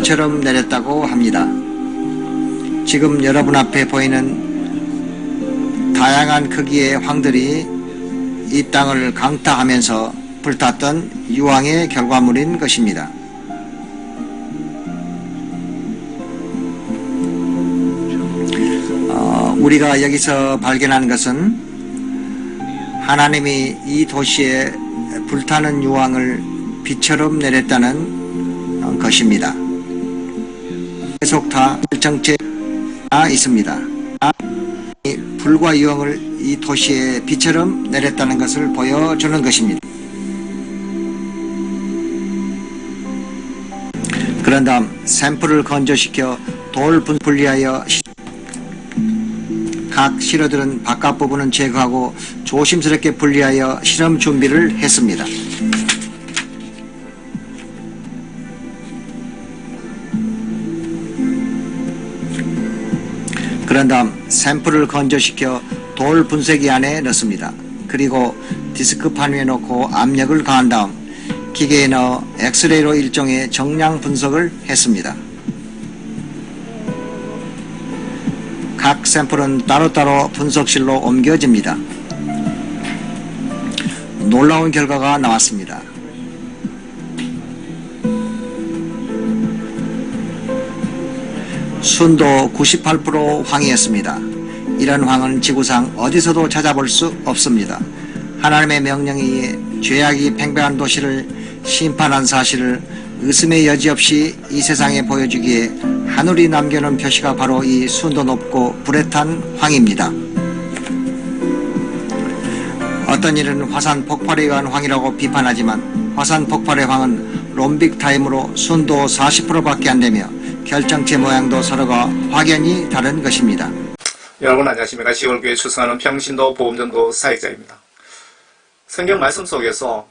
비처럼 내렸다고 합니다. 지금 여러분 앞에 보이는 다양한 크기의 황들이 이 땅을 강타하면서 불탔던 유황의 결과물인 것입니다. 우리가 여기서 발견한 것은 하나님이 이 도시에 불타는 유황을 비처럼 내렸다는 것입니다. 계속 다 결정체가 있습니다. 불과 유황을 이 도시에 비처럼 내렸다는 것을 보여주는 것입니다. 그런 다음 샘플을 건조시켜 돌 분리하여 각 실어들은 바깥 부분은 제거하고 조심스럽게 분리하여 실험 준비를 했습니다. 그런 다음 샘플을 건조시켜 돌 분쇄기 안에 넣습니다. 그리고 디스크판 위에 놓고 압력을 가한 다음 기계에 넣어 엑스레이로 일종의 정량 분석을 했습니다. 각 샘플은 따로따로 분석실로 옮겨집니다. 놀라운 결과가 나왔습니다. 순도 98% 황이었습니다. 이런 황은 지구상 어디서도 찾아볼 수 없습니다. 하나님의 명령에 의해 죄악이 팽배한 도시를 심판한 사실을 의심의 여지 없이 이 세상에 보여주기에 하늘이 남겨놓은 표시가 바로 이 순도 높고 불에 탄 황입니다. 어떤 이는 화산 폭발에 의한 황이라고 비판하지만 화산 폭발의 황은 롬빅 타임으로 순도 40%밖에 안 되며 결정체 모양도 서로가 확연히 다른 것입니다. 여러분 안녕하십니까. 시골교회 출석하는 평신도 보험전도 사역자입니다. 성경 말씀 속에서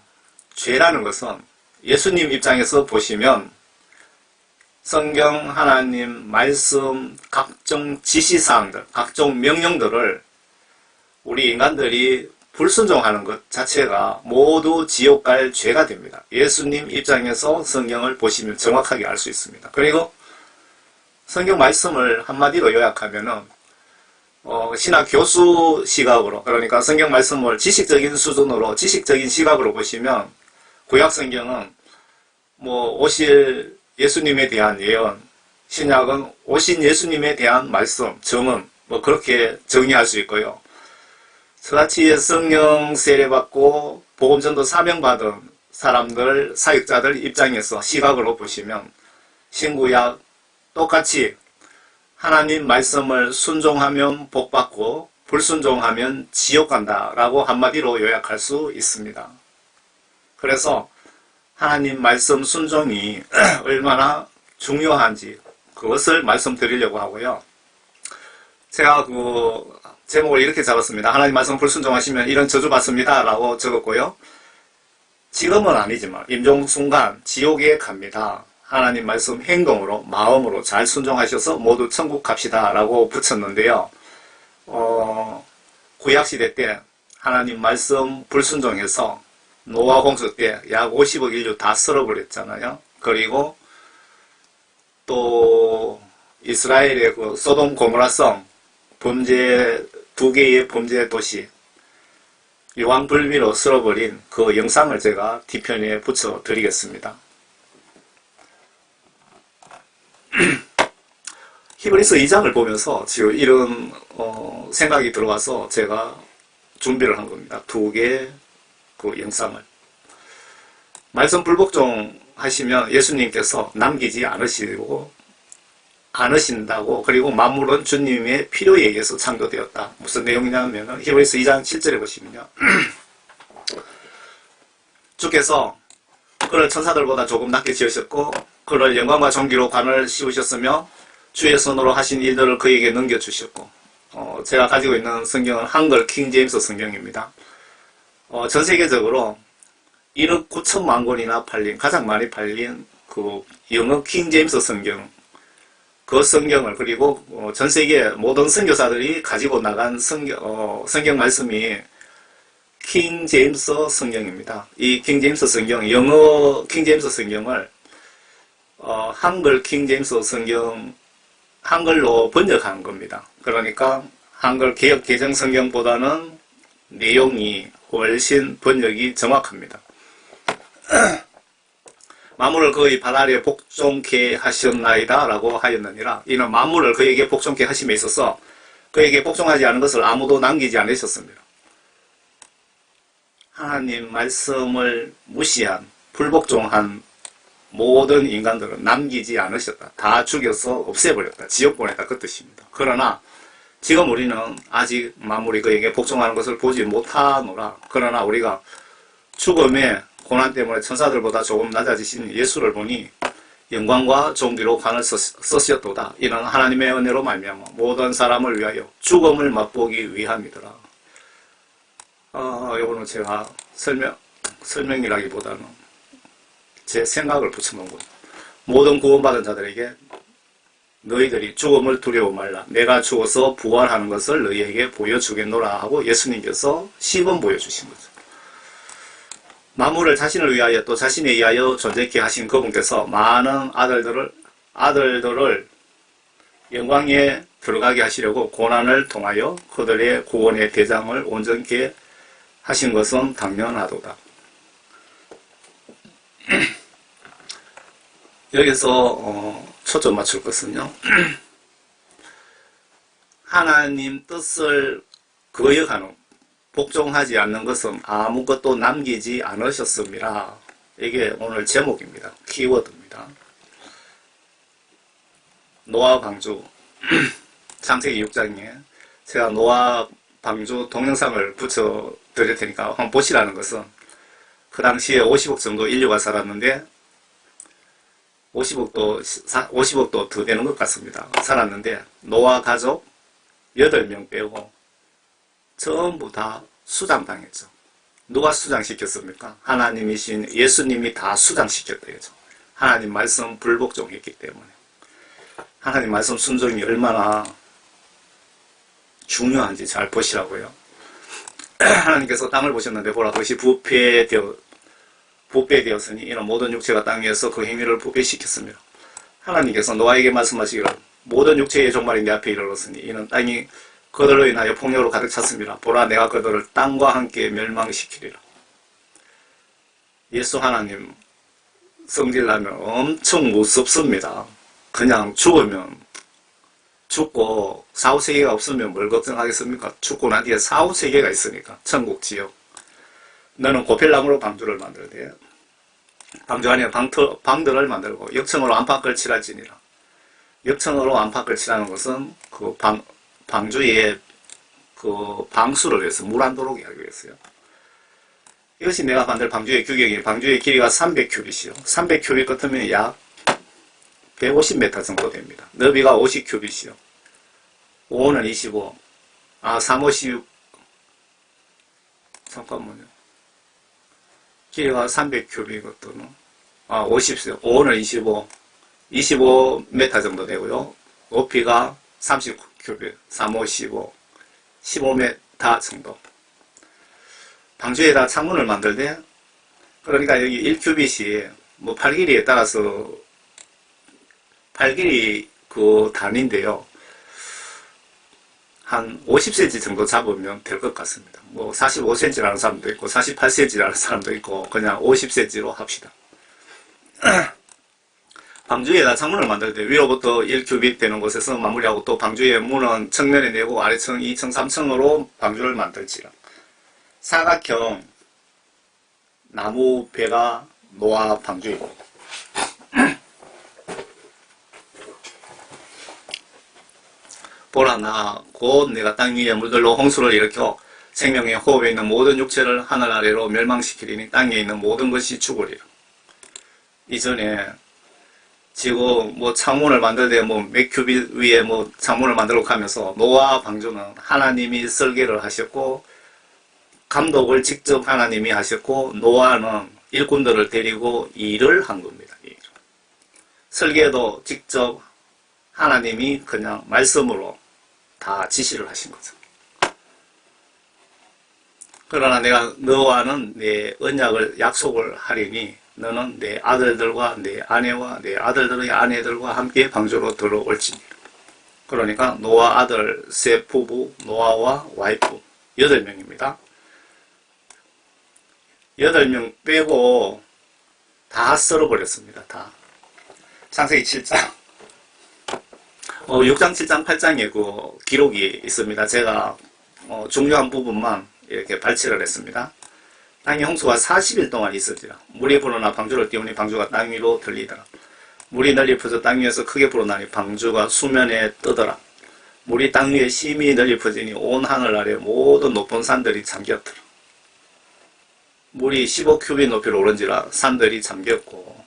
죄라는 것은 예수님 입장에서 보시면 성경 하나님 말씀 각종 지시사항들, 각종 명령들을 우리 인간들이 불순종하는 것 자체가 모두 지옥 갈 죄가 됩니다. 예수님 입장에서 성경을 보시면 정확하게 알 수 있습니다. 그리고 성경 말씀을 한마디로 요약하면은 신학 교수 시각으로, 그러니까 성경 말씀을 지식적인 수준으로 지식적인 시각으로 보시면 구약 성경은 오실 예수님에 대한 예언, 신약은 오신 예수님에 대한 말씀, 증언, 그렇게 정의할 수 있고요. 저같이 성령 세례받고 복음전도 사명받은 사람들, 사역자들 입장에서 시각으로 보시면 신구약 똑같이 하나님 말씀을 순종하면 복받고 불순종하면 지옥 간다라고 한마디로 요약할 수 있습니다. 그래서 하나님 말씀 순종이 얼마나 중요한지 그것을 말씀드리려고 하고요. 제가 제목을 이렇게 잡았습니다. 하나님 말씀 불순종하시면 이런 저주 받습니다 라고 적었고요. 지금은 아니지만 임종순간 지옥에 갑니다. 하나님 말씀 행동으로 마음으로 잘 순종하셔서 모두 천국 갑시다 라고 붙였는데요. 구약시대 때 하나님 말씀 불순종해서 노아 홍수 때 약 50억 인류 다 썰어버렸잖아요. 그리고 또 이스라엘의 소돔 고모라성 범죄, 2개의 범죄 도시 유황불미로 썰어버린 그 영상을 제가 뒤편에 붙여 드리겠습니다. 히브리서 2장을 보면서 지금 이런 생각이 들어와서 제가 준비를 한 겁니다. 2개의 그 영상을. 말씀 불복종 하시면 예수님께서 남기지 않으신다고, 그리고 만물은 주님의 필요에 의해서 창조되었다. 무슨 내용이냐면 히브리서 2장 7절에 보시면요. 주께서 그를 천사들보다 조금 낮게 지으셨고 그를 영광과 존귀로 관을 씌우셨으며 주의 손으로 하신 일들을 그에게 넘겨주셨고, 제가 가지고 있는 성경은 한글 킹제임스 성경입니다. 전 세계적으로 1억 9천만 권이나 팔린, 가장 많이 팔린 그 영어 킹제임스 성경, 그 성경을, 그리고 전 세계 모든 선교사들이 가지고 나간 성경 말씀이 킹제임스 성경입니다. 이 킹제임스 성경, 영어 킹제임스 성경을 한글 킹제임스 성경 한글로 번역한 겁니다. 그러니까 한글 개역 개정 성경보다는 내용이 훨씬 번역이 정확합니다. 만물을 그의 발 아래 복종케 하셨나이다 라고 하였느니라. 이는 만물을 그에게 복종케 하심에 있어서 그에게 복종하지 않은 것을 아무도 남기지 않으셨습니다. 하나님 말씀을 무시한 불복종한 모든 인간들은 남기지 않으셨다. 다 죽여서 없애버렸다. 지옥 보냈다. 그 뜻입니다. 그러나 지금 우리는 아직 만물이 그에게 복종하는 것을 보지 못하노라. 그러나 우리가 죽음의 고난 때문에 천사들보다 조금 낮아지신 예수를 보니 영광과 존귀로 관을 쓰셨도다. 이는 하나님의 은혜로 말미암아 모든 사람을 위하여 죽음을 맛보기 위함이더라. 이거는 제가 설명이라기보다는 제 생각을 붙여놓은 거예요. 모든 구원받은 자들에게 너희들이 죽음을 두려워 말라. 내가 죽어서 부활하는 것을 너희에게 보여주겠노라 하고 예수님께서 시범 보여주신 거죠. 만물을 자신을 위하여 또 자신에 의하여 존재케 하신 그분께서 많은 아들들을 영광에 들어가게 하시려고 고난을 통하여 그들의 구원의 대장을 온전케 하신 것은 당연하도다. 여기서 초점 맞출 것은요. 하나님 뜻을 거역하는 복종하지 않는 것은 아무것도 남기지 않으셨습니다. 이게 오늘 제목입니다. 키워드입니다. 노아 방주 창세기 6장에 제가 노아 방주 동영상을 붙여 드릴 테니까 한번 보시라는 것은 그 당시에 50억 정도 인류가 살았는데 50억도 더 되는 것 같습니다. 살았는데 노아 가족 8명 빼고 전부 다 수장당했죠. 누가 수장시켰습니까? 하나님이신 예수님이 다 수장시켰다. 이거죠. 하나님 말씀 불복종했기 때문에. 하나님 말씀 순종이 얼마나 중요한지 잘 보시라고요. 하나님께서 땅을 보셨는데 보라 그것이 부패되었으니 이는 모든 육체가 땅 위에서 그 행위를 부패시켰습니다. 하나님께서 노아에게 말씀하시기를 모든 육체의 종말이 내 앞에 이르렀으니 이는 땅이 그들로 인하여 폭력으로 가득 찼습니다. 보라 내가 그들을 땅과 함께 멸망시키리라. 예수 하나님 성질나면 엄청 무섭습니다. 그냥 죽으면 죽고 사후세계가 없으면 뭘 걱정하겠습니까? 죽고 난 뒤에 사후세계가 있으니까 천국 지옥. 너는 고펠나무로 방주를 만들되 방주 안에 방들을 만들고 역청으로 안팎을 칠할지니라. 역청으로 안팎을 칠하는 것은 그 방주의 그 방수를 위해서 물 안 들어오게 하기 위해서요. 이것이 내가 만들 방주의 규격이 방주의 길이가 300큐빗이요. 300큐빗 같으면 약 150m 정도 됩니다. 너비가 50큐빗이요. 5는 25. 350. 잠깐만요. 길이가 300큐빗 같으면 50. 5는 25. 25m 정도 되고요. 높이가 30큐빗. 3, 5, 15. 15m 정도. 방주에다 창문을 만들 때 그러니까 여기 1큐빗이 뭐 팔 길이에 따라서 팔 길이 그 단위인데요. 한 50cm 정도 잡으면 될 것 같습니다. 뭐 45cm라는 사람도 있고 48cm라는 사람도 있고 그냥 50cm로 합시다. 방주에다 창문을 만들 때 위로부터 1큐빗 되는 곳에서 마무리하고 또 방주의 문은 측면에 내고 아래층 2층 3층으로 방주를 만들지라. 사각형 나무 배가 노아 방주이고 보라 나 곧 내가 땅 위에 물들로 홍수를 일으켜 생명의 호흡에 있는 모든 육체를 하늘 아래로 멸망시키리니 땅에 있는 모든 것이 죽으리라. 이전에 지금 뭐 창문을 만들 때 뭐 몇 큐빗 위에 뭐 창문을 만들고 하면서 노아 방주는 하나님이 설계를 하셨고 감독을 직접 하나님이 하셨고 노아는 일꾼들을 데리고 일을 한 겁니다. 설계도 직접 하나님이 그냥 말씀으로 다 지시를 하신 거죠. 그러나 내가 너와는 내 언약을 약속을 하리니 너는 내 아들들과 내 아내와 내 아들들의 아내들과 함께 방주로 들어올지니. 그러니까 노아 아들 셋 부부, 노아와 와이프 8명입니다. 8명 빼고 다 썰어버렸습니다. 다. 창세기 7장. 6장, 7장, 8장에 그 기록이 있습니다. 제가 중요한 부분만 이렇게 발췌를 했습니다. 땅의 홍수가 40일 동안 있으리라. 물이 불어나 방주를 띄우니 방주가 땅 위로 들리더라. 물이 널리 퍼져 땅 위에서 크게 불어나니 방주가 수면에 뜨더라. 물이 땅 위에 심히 널리 퍼지니 온 하늘 아래 모든 높은 산들이 잠겼더라. 물이 15큐빗 높이로 오른지라 산들이 잠겼고,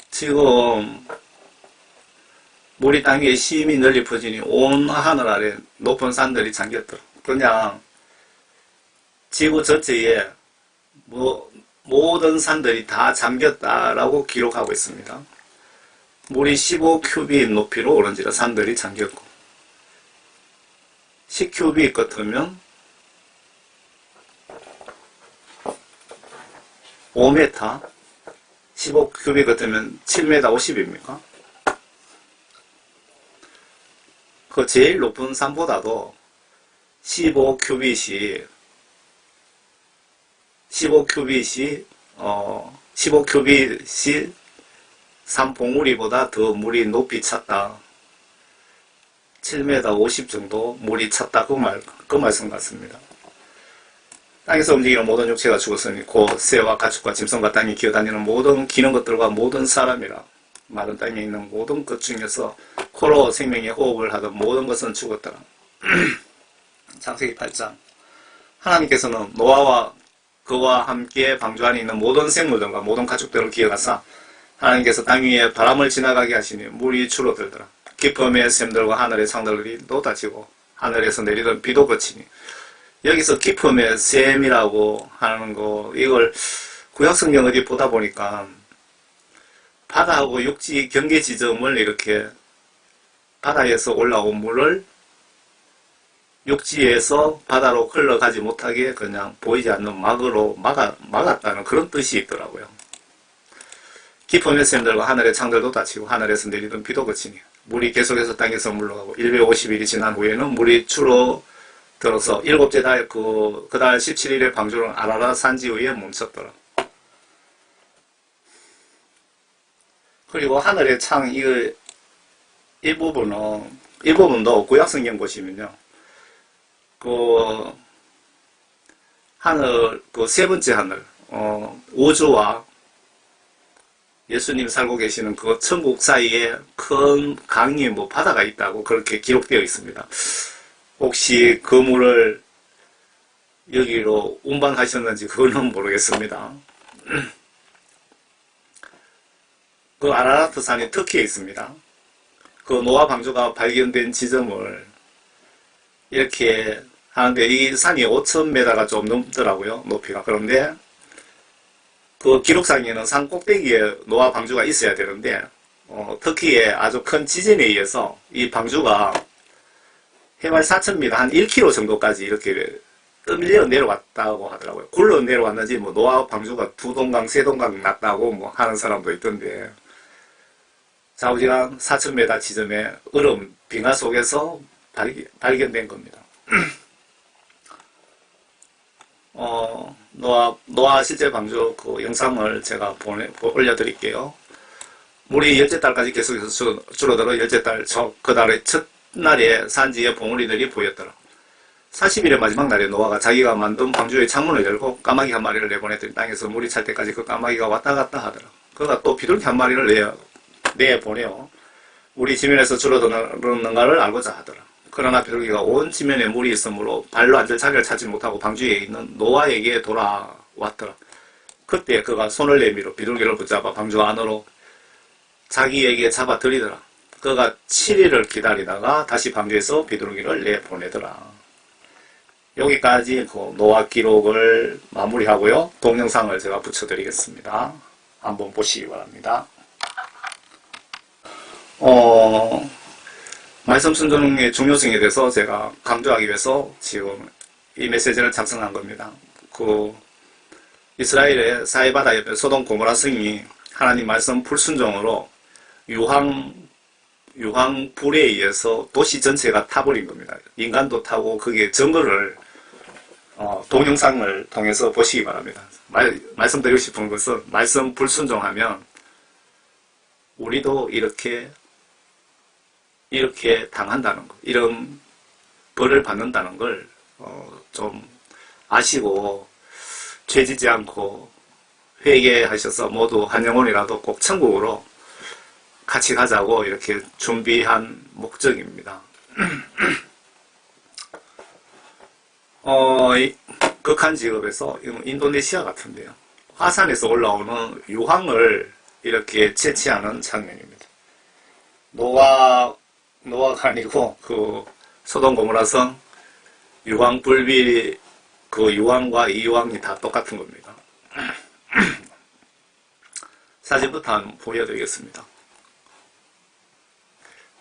지금 물이 땅 위에 심히 널리 퍼지니 온 하늘 아래 높은 산들이 잠겼더라. 그냥 지구 전체에 모든 산들이 다 잠겼다라고 기록하고 있습니다. 물이 15큐빗 높이로 오른지라 산들이 잠겼고, 10큐빗 같으면 5m, 15큐빗 같으면 7m 50입니까? 그 제일 높은 산보다도 15큐빗이 3 봉우리보다 더 물이 높이 찼다. 7m 50 정도 물이 찼다. 그 말씀 같습니다. 땅에서 움직이는 모든 육체가 죽었으니 곧 새와 가축과 짐승과 땅에 기어다니는 모든 기는 것들과 모든 사람이라. 마른 땅에 있는 모든 것 중에서 코로 생명의 호흡을 하던 모든 것은 죽었더라. 창세기 8장. 하나님께서는 노아와 그와 함께 방주 안에 있는 모든 생물들과 모든 가축들을 기어가사 하나님께서 땅 위에 바람을 지나가게 하시니 물이 줄어들더라. 깊음의 샘들과 하늘의 창들이 쏟아지고 하늘에서 내리던 비도 그치니. 여기서 깊음의 샘이라고 하는 거, 이걸 구약성경 어디 보다 보니까 바다하고 육지 경계 지점을 이렇게 바다에서 올라온 물을 육지에서 바다로 흘러가지 못하게 그냥 보이지 않는 막으로 막았다는 그런 뜻이 있더라고요. 깊음의 샘들과 하늘의 창들도 닫히고 하늘에서 내리던 비도 그치니 물이 계속해서 땅에서 물러가고 150일이 지난 후에는 물이 줄어들어서 7째 달 그 달 17일에 방주는 아라라 산지 위에 멈췄더라. 그리고 하늘의 창 일부분도 구약성경 보시면요. 하늘, 세 번째 하늘, 우주와 예수님 살고 계시는 그 천국 사이에 큰 강이 바다가 있다고 그렇게 기록되어 있습니다. 혹시 그 물을 여기로 운반하셨는지 그거는 모르겠습니다. 그 아라라트 산이 터키에 있습니다. 그 노아 방주가 발견된 지점을 이렇게 하는데 이 산이 5,000m가 좀 넘더라고요. 높이가. 그런데 그 기록상에는 산 꼭대기에 노아 방주가 있어야 되는데 터키의 아주 큰 지진에 의해서 이 방주가 해발 4,000m 한 1km 정도까지 이렇게 떠밀려 내려왔다고 하더라고요. 굴러 내려왔는지 노아 방주가 2동강, 3동강 났다고 하는 사람도 있던데 좌우지간 4,000m 지점에 얼음 빙하 속에서 발견된 겁니다. 노아 실제 방주 그 영상을 제가 올려드릴게요. 물이 10째 달까지 계속해서 줄어들어 10째 달 그 달의 첫날에 산지에 봉우리들이 보였더라. 40일의 마지막 날에 노아가 자기가 만든 방주의 창문을 열고 까마귀 한 마리를 내보냈더니 땅에서 물이 찰 때까지 그 까마귀가 왔다 갔다 하더라. 그가 또 비둘기 한 마리를 내보내어 물이 지면에서 줄어드는가를 알고자 하더라. 그러나 비둘기가 온 지면에 물이 있으므로 발로 앉을 자리를 찾지 못하고 방주에 있는 노아에게 돌아왔더라. 그때 그가 손을 내밀어 비둘기를 붙잡아 방주 안으로 자기에게 잡아 들이더라. 그가 7일을 기다리다가 다시 방주에서 비둘기를 내보내더라. 여기까지 그 노아 기록을 마무리하고요. 동영상을 제가 붙여드리겠습니다. 한번 보시기 바랍니다. 말씀 순종의 중요성에 대해서 제가 강조하기 위해서 지금 이 메시지를 작성한 겁니다. 이스라엘의 사해바다 옆에 소돔 고모라 성이 하나님 말씀 불순종으로 유황 불에 의해서 도시 전체가 타버린 겁니다. 인간도 타고 그게 증거를 동영상을 통해서 보시기 바랍니다. 말씀드리고 싶은 것은 말씀 불순종하면 우리도 이렇게 당한다는 것, 이런 벌을 받는다는 걸 좀 아시고 죄지지 않고 회개하셔서 모두 한 영혼이라도 꼭 천국으로 같이 가자고 이렇게 준비한 목적입니다. 극한 직업에서 인도네시아 같은데요. 화산에서 올라오는 유황을 이렇게 채취하는 장면입니다. 노아가 아니고 그 소돔 고모라성 유황 불비 그 유황과 이 유황이 다 똑같은 겁니다. 사진부터 한번 보여드리겠습니다.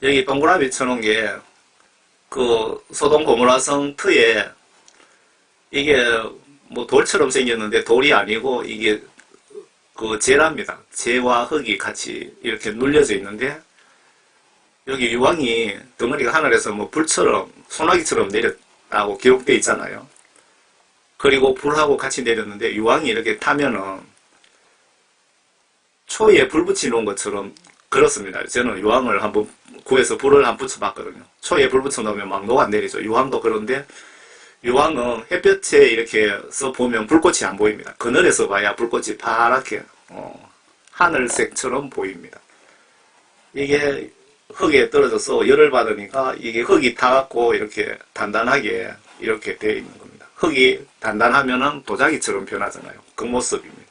여기 동그라미 쳐놓은 게 그 소돔 고모라성 터에 이게 뭐 돌처럼 생겼는데 돌이 아니고 이게 그 재랍니다. 재와 흙이 같이 이렇게 눌려져 있는데 여기 유황이 덩어리가 하늘에서 뭐 불처럼 소나기처럼 내렸다고 기록되어 있잖아요. 그리고 불하고 같이 내렸는데 유황이 이렇게 타면은 초에 불 붙여놓은 것처럼 그렇습니다. 저는 유황을 한번 구해서 불을 한번 붙여봤거든요. 초에 불 붙여놓으면 막 녹아 내리죠. 유황도 그런데 유황은 햇볕에 이렇게 써 보면 불꽃이 안 보입니다. 그늘에서 봐야 불꽃이 파랗게 하늘색처럼 보입니다. 이게 흙에 떨어져서 열을 받으니까 이게 흙이 타갖고 이렇게 단단하게 이렇게 되어 있는 겁니다. 흙이 단단하면은 도자기처럼 변하잖아요. 그 모습입니다.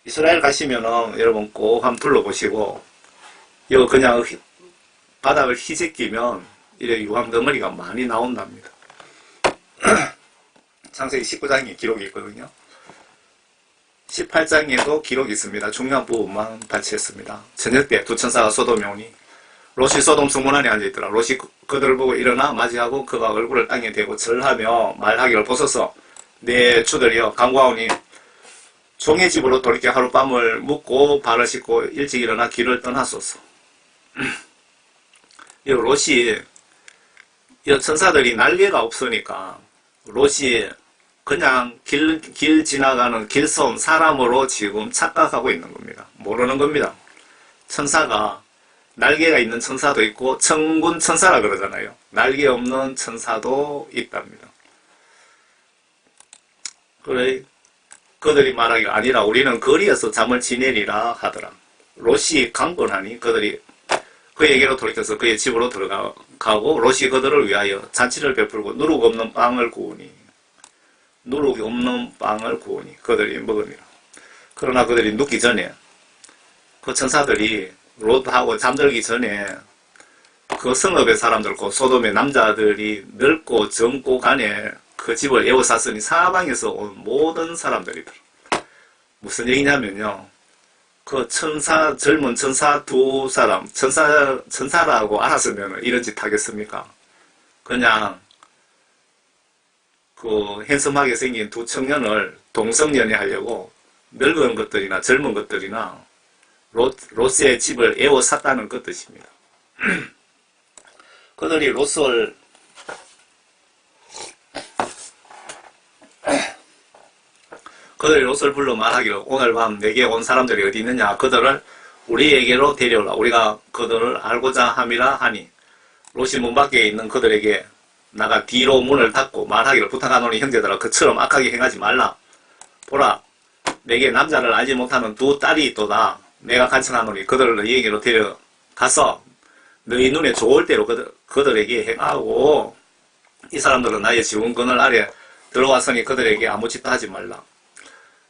이스라엘 가시면은 여러분 꼭 한번 둘러보시고 이거 그냥 바닥을 휘제끼면 이래 유황 덩어리가 많이 나온답니다. 창세기 19장에 기록이 있거든요. 18장에도 기록이 있습니다. 중요한 부분만 발췌했습니다. 저녁 때 두 천사가 소돔에 오니 롯이 소돔 성문 안에 앉아있더라. 롯이 그들을 보고 일어나 맞이하고 그가 얼굴을 땅에 대고 절하며 말하기를 보소서 내 주들이여 간구하오니 종의 집으로 돌이켜 하룻밤을 묵고 발을 씻고 일찍 일어나 길을 떠나소서. 이 롯이 이 천사들이 날개가 없으니까 롯이 그냥 길 지나가는 길손 사람으로 지금 착각하고 있는 겁니다. 모르는 겁니다. 천사가 날개가 있는 천사도 있고 천군 천사라 그러잖아요. 날개 없는 천사도 있답니다. 그래 그들이 말하기를 아니라 우리는 거리에서 잠을 지내리라 하더라. 롯이 강건하니 그들이 그에게로 돌이켜서 그의 집으로 들어가고 롯이 그들을 위하여 잔치를 베풀고 누룩 없는 빵을 구우니 그들이 먹으니라. 그러나 그들이 눕기 전에 그 천사들이 롯하고 잠들기 전에 그 성읍의 사람들 곧 소돔의 남자들이 늙고 젊고 간에 그 집을 에워쌌으니 사방에서 온 모든 사람들이더라. 무슨 얘기냐면요. 그 젊은 천사 두 사람, 천사라고 알았으면 이런 짓 하겠습니까? 그냥, 그, 핸섬하게 생긴 두 청년을 동성연애 하려고 늙은 것들이나 젊은 것들이나 롯의 집을 에워쌌다는 그 뜻입니다. 그들이 롯을 불러 말하기를 오늘 밤 내게 온 사람들이 어디 있느냐 그들을 우리에게로 데려오라 우리가 그들을 알고자 함이라 하니 롯이 문 밖에 있는 그들에게 나가 뒤로 문을 닫고 말하기를 부탁하노니 형제들아 그처럼 악하게 행하지 말라. 보라 내게 남자를 알지 못하는 두 딸이 있도다. 내가 간청하노니 그들을 너희에게로 데려가서 너희 눈에 좋을 대로 그들에게 행하고 이 사람들은 나의 지원권을 아래 들어왔으니 그들에게 아무 짓도 하지 말라.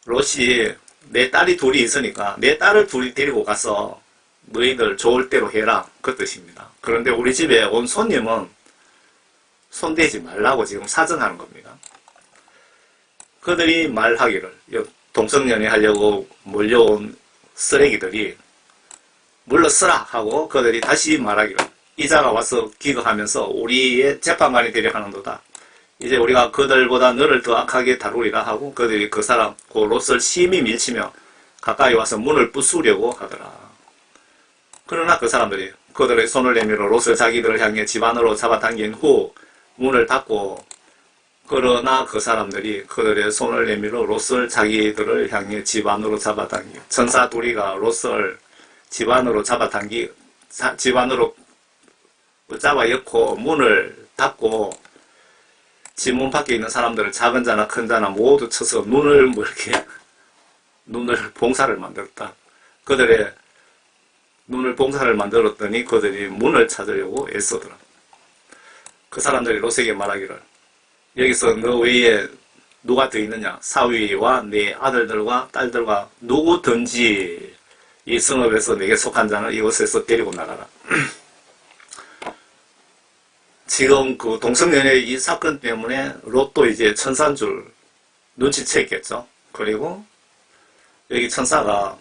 롯이 내 딸이 둘이 있으니까 내 딸을 둘이 데리고 가서 너희들 좋을 대로 해라 그 뜻입니다. 그런데 우리 집에 온 손님은 손대지 말라고 지금 사정하는 겁니다. 그들이 말하기를 동성연애 하려고 몰려온 쓰레기들이 물러서라 하고 그들이 다시 말하기를 이자가 와서 기거하면서 우리의 재판관이 되려하는도다. 이제 우리가 그들보다 너를 더 악하게 다루리라 하고 그들이 그 사람 그 롯을 심히 밀치며 가까이 와서 문을 부수려고 하더라. 그러나 그 사람들이 그들의 손을 내밀어 롯을 자기들을 향해 집 안으로 잡아당긴 후 문을 닫고, 그러나 그 사람들이 그들의 손을 내밀어 롯을 자기들을 향해 집 안으로 잡아당기, 천사 둘이가 롯을 집 안으로 집 안으로 잡아 엮고 문을 닫고 집 문 밖에 있는 사람들을 작은 자나 큰 자나 모두 쳐서 눈을 봉사를 만들었다. 그들의 눈을 봉사를 만들었더니 그들이 문을 찾으려고 애쓰더라. 그 사람들이 롯에게 말하기를, 여기서 너 외에 누가 더 있느냐? 사위와 네 아들들과 딸들과 누구든지 이 성읍에서 내게 속한 자는 이곳에서 데리고 나가라. 지금 그 동성연애의 이 사건 때문에 롯도 이제 천사인 줄 눈치챘겠죠. 그리고 여기 천사가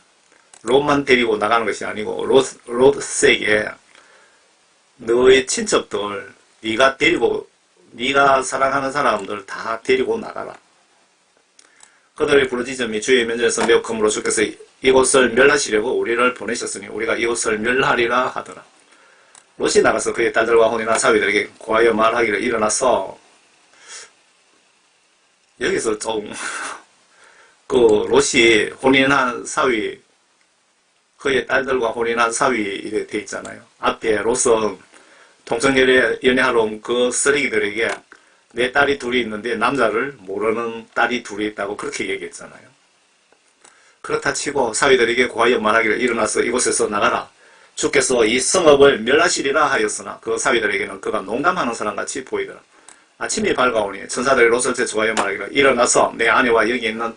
롯만 데리고 나가는 것이 아니고 롯에게 너의 친척들, 네가 사랑하는 사람들 다 데리고 나가라. 그들의 부르짖음이 주의 면전에서 매우 크므로 주께서 이곳을 멸하시려고 우리를 보내셨으니 우리가 이곳을 멸하리라 하더라. 롯이 나가서 그의 딸들과 혼인한 사위들에게 고하여 말하기를, 일어나서, 여기서 좀 그 롯이 혼인한 사위, 그의 딸들과 혼인한 사위 이렇게 돼 있잖아요. 앞에 롯은 동성연애하러 온 그 쓰레기들에게 내 딸이 둘이 있는데 남자를 모르는 딸이 둘이 있다고 그렇게 얘기했잖아요. 그렇다 치고 사위들에게 고하여 말하기를, 일어나서 이곳에서 나가라. 주께서 이 성읍을 멸하시리라 하였으나 그 사위들에게는 그가 농담하는 사람같이 보이더라. 아침이 밝아오니 천사들이 롯을 제초하여 말하기를, 일어나서 내 아내와 여기 있는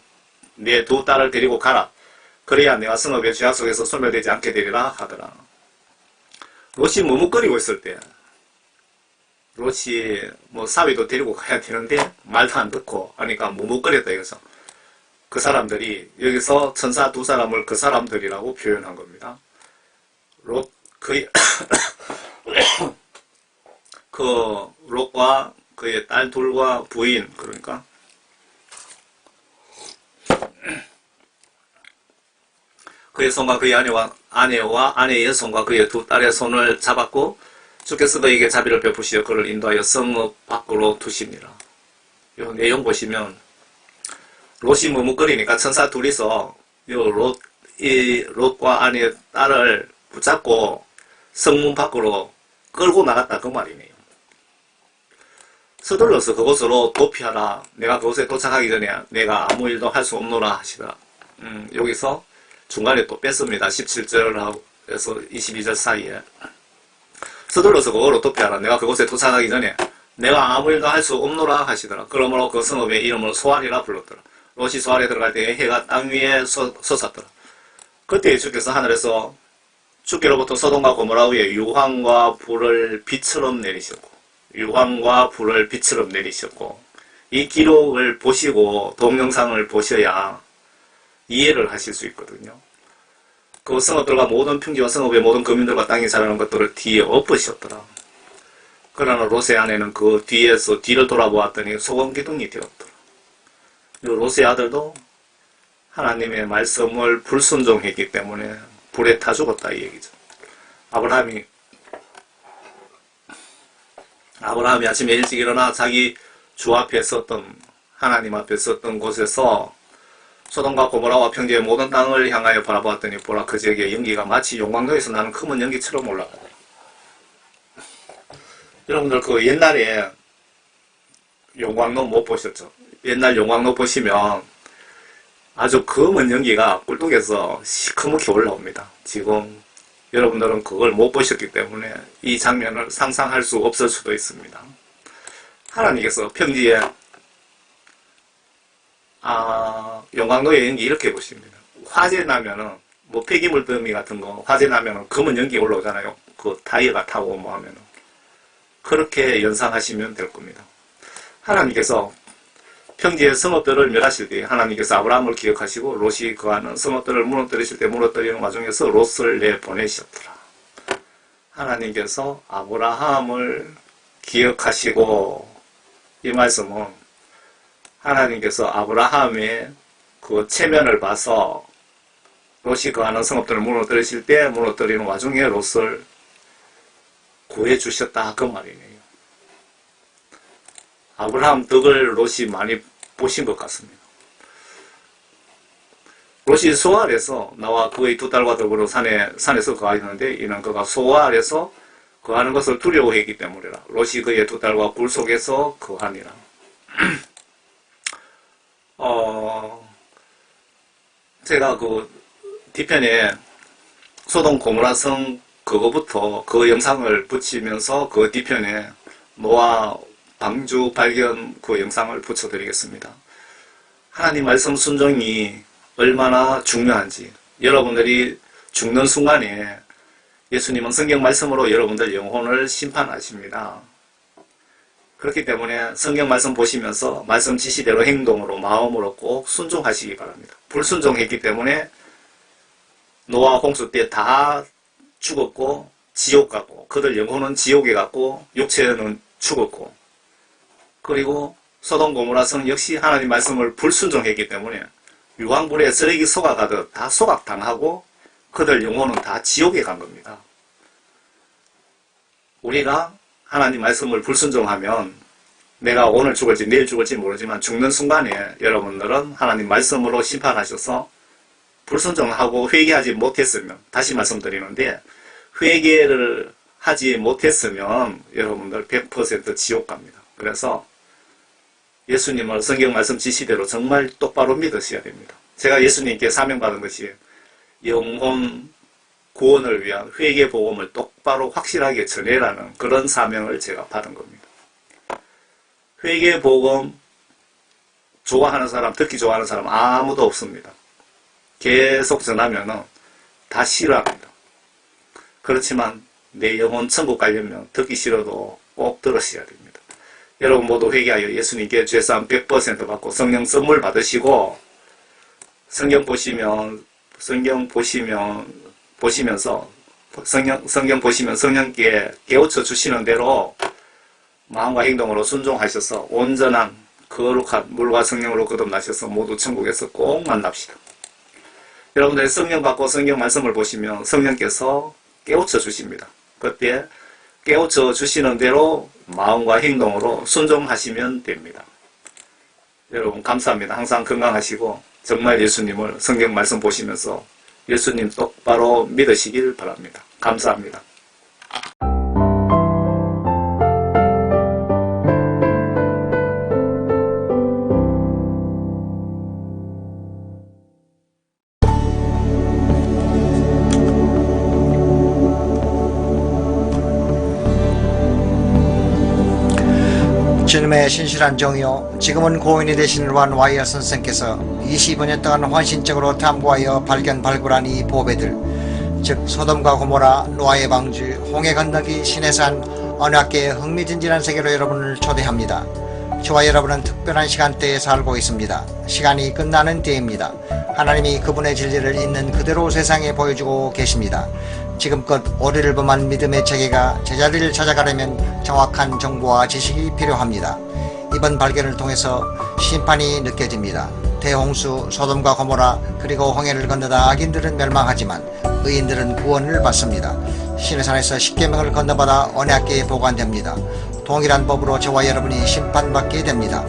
내 두 딸을 데리고 가라. 그래야 내가 성읍의 죄악 속에서 소멸되지 않게 되리라 하더라. 롯이 머뭇거리고 있을 때, 롯이 사위도 데리고 가야 되는데 말도 안 듣고 하니까 머뭇거렸다 이거죠. 그 사람들이 여기서 천사 두 사람을 그 사람들이라고 표현한 겁니다. 롯과 그의 딸 둘과 부인, 그러니까 그의 손과 그의 아내와 아내의 손과 그의 두 딸의 손을 잡았고 주께서 그에게 자비를 베푸시어 그를 인도하여 성읍 밖으로 두십니다. 이 내용 보시면 롯이 머뭇거리니까 천사 둘이서 롯과 아내의 딸을 붙잡고 성문 밖으로 끌고 나갔다 그 말이네요. 서둘러서 그곳으로 도피하라. 내가 그곳에 도착하기 전에 내가 아무 일도 할 수 없노라 하시더라. 여기서 중간에 또 뺐습니다. 17절에서 22절 사이에. 서둘러서 그곳으로 도피하라. 내가 그곳에 도착하기 전에 내가 아무 일도 할 수 없노라 하시더라. 그러므로 그 성읍의 이름을 소알이라 불렀더라. 롯이 소알에 들어갈 때에 해가 땅 위에 솟았더라. 그때 주께서 하늘에서 주께로부터 소돔과 고모라 위에 유황과 불을 빛처럼 내리셨고 이 기록을 보시고 동영상을 보셔야 이해를 하실 수 있거든요. 그 성읍들과 모든 평지와 성읍의 모든 거민들과 땅에 자라는 것들을 뒤에 엎으셨더라. 그러나 롯의 아내는 그 뒤에서 뒤를 돌아보았더니 소금기둥이 되었더라. 롯의 아들도 하나님의 말씀을 불순종했기 때문에 불에 타 죽었다 이 얘기죠. 아브라함이 아침에 일찍 일어나 자기 주 앞에 섰던, 하나님 앞에 섰던 곳에서 소돔과 고모라와 평지의 모든 땅을 향하여 바라보았더니 보라, 그 지역의 연기가 마치 용광로에서 나는 검은 연기처럼 올라가더라. 여러분들 그 옛날에 용광로 못 보셨죠? 옛날 용광로 보시면 아주 검은 연기가 꿀뚝에서 시커멓게 올라옵니다. 지금 여러분들은 그걸 못 보셨기 때문에 이 장면을 상상할 수 없을 수도 있습니다. 하나님께서 평지에 용광로의 연기 이렇게 보십니다. 화재 나면은 폐기물 더미 같은 거 화재 나면은 검은 연기 올라오잖아요. 그 타이어가 타고 하면은 그렇게 연상하시면 될 겁니다. 하나님께서 평지의 성읍들을 멸하실 때 하나님께서 아브라함을 기억하시고 롯이 거하는 성읍들을 무너뜨리실 때 무너뜨리는 과정에서 롯을 내보내셨더라. 하나님께서 아브라함을 기억하시고 이 말씀은 하나님께서 아브라함의 그 체면을 봐서 롯이 거하는 성읍들을 무너뜨리실 때 무너뜨리는 와중에 롯을 구해주셨다 그 말이네요. 아브라함 덕을 롯이 많이 보신 것 같습니다. 롯이 소알에서 나와 그의 두 딸과 더불어 산에서 거하였는데 이는 그가 소알에서 거하는 것을 두려워했기 때문이라. 롯이 그의 두 딸과 굴 속에서 거하니라. 제가 그 뒤편에 소돔 고모라 성 그거부터 그 영상을 붙이면서 그 뒤편에 노아 방주 발견 그 영상을 붙여드리겠습니다. 하나님 말씀 순종이 얼마나 중요한지, 여러분들이 죽는 순간에 예수님은 성경 말씀으로 여러분들 영혼을 심판하십니다. 그렇기 때문에 성경 말씀 보시면서 말씀 지시대로 행동으로 마음으로 꼭 순종하시기 바랍니다. 불순종했기 때문에 노아 홍수 때 다 죽었고 지옥 갔고 그들 영혼은 지옥에 갔고 육체는 죽었고, 그리고 소돔 고모라 성 역시 하나님 말씀을 불순종했기 때문에 유황불에 쓰레기 쏘아가듯 다 소각당하고 그들 영혼은 다 지옥에 간 겁니다. 우리가 하나님 말씀을 불순종하면 내가 오늘 죽을지 내일 죽을지 모르지만 죽는 순간에 여러분들은 하나님 말씀으로 심판하셔서 불순종하고 회개하지 못했으면, 다시 말씀드리는데 회개를 하지 못했으면 여러분들 100% 지옥 갑니다. 그래서 예수님을 성경 말씀 지시대로 정말 똑바로 믿으셔야 됩니다. 제가 예수님께 사명받은 것이 영혼 구원을 위한 회개 복음을 똑바로 확실하게 전해라는 그런 사명을 제가 받은 겁니다. 회개 복음 좋아하는 사람, 듣기 좋아하는 사람 아무도 없습니다. 계속 전하면은 다 싫어합니다. 그렇지만 내 영혼 천국 가려면 듣기 싫어도 꼭 들으셔야 됩니다. 여러분 모두 회개하여 예수님께 죄사함 100% 받고 성령 선물 받으시고, 성경 보시면서 성경 보시면 성령께 깨우쳐 주시는 대로 마음과 행동으로 순종하셔서 온전한 거룩한 물과 성령으로 거듭나셔서 모두 천국에서 꼭 만납시다. 여러분들이 성령 받고 성경 말씀을 보시면 성령께서 깨우쳐 주십니다. 그때 깨우쳐 주시는 대로 마음과 행동으로 순종하시면 됩니다. 여러분 감사합니다. 항상 건강하시고 정말 예수님을 성경 말씀 보시면서 예수님 똑바로 믿으시길 바랍니다. 감사합니다. 주님의 신실한 종이요 지금은 고인이 되신 루안 와이어 선생께서 25년 동안 헌신적으로 탐구하여 발굴한 이 보배들, 즉 소돔과 고모라, 노아의 방주, 홍해 건너기, 시내산, 언약계의 흥미진진한 세계로 여러분을 초대합니다. 저와 여러분은 특별한 시간대에 살고 있습니다. 시간이 끝나는 때입니다. 하나님이 그분의 진리를 있는 그대로 세상에 보여주고 계십니다. 지금껏 오리를 범한 믿음의 체계가 제자리를 찾아가려면 정확한 정보와 지식이 필요합니다. 이번 발견을 통해서 심판이 느껴집니다. 대홍수, 소돔과 고모라, 그리고 홍해를 건너다 악인들은 멸망하지만 의인들은 구원을 받습니다. 시내산에서 십계명을 건너받아 언약궤에 보관됩니다. 동일한 법으로 저와 여러분이 심판받게 됩니다.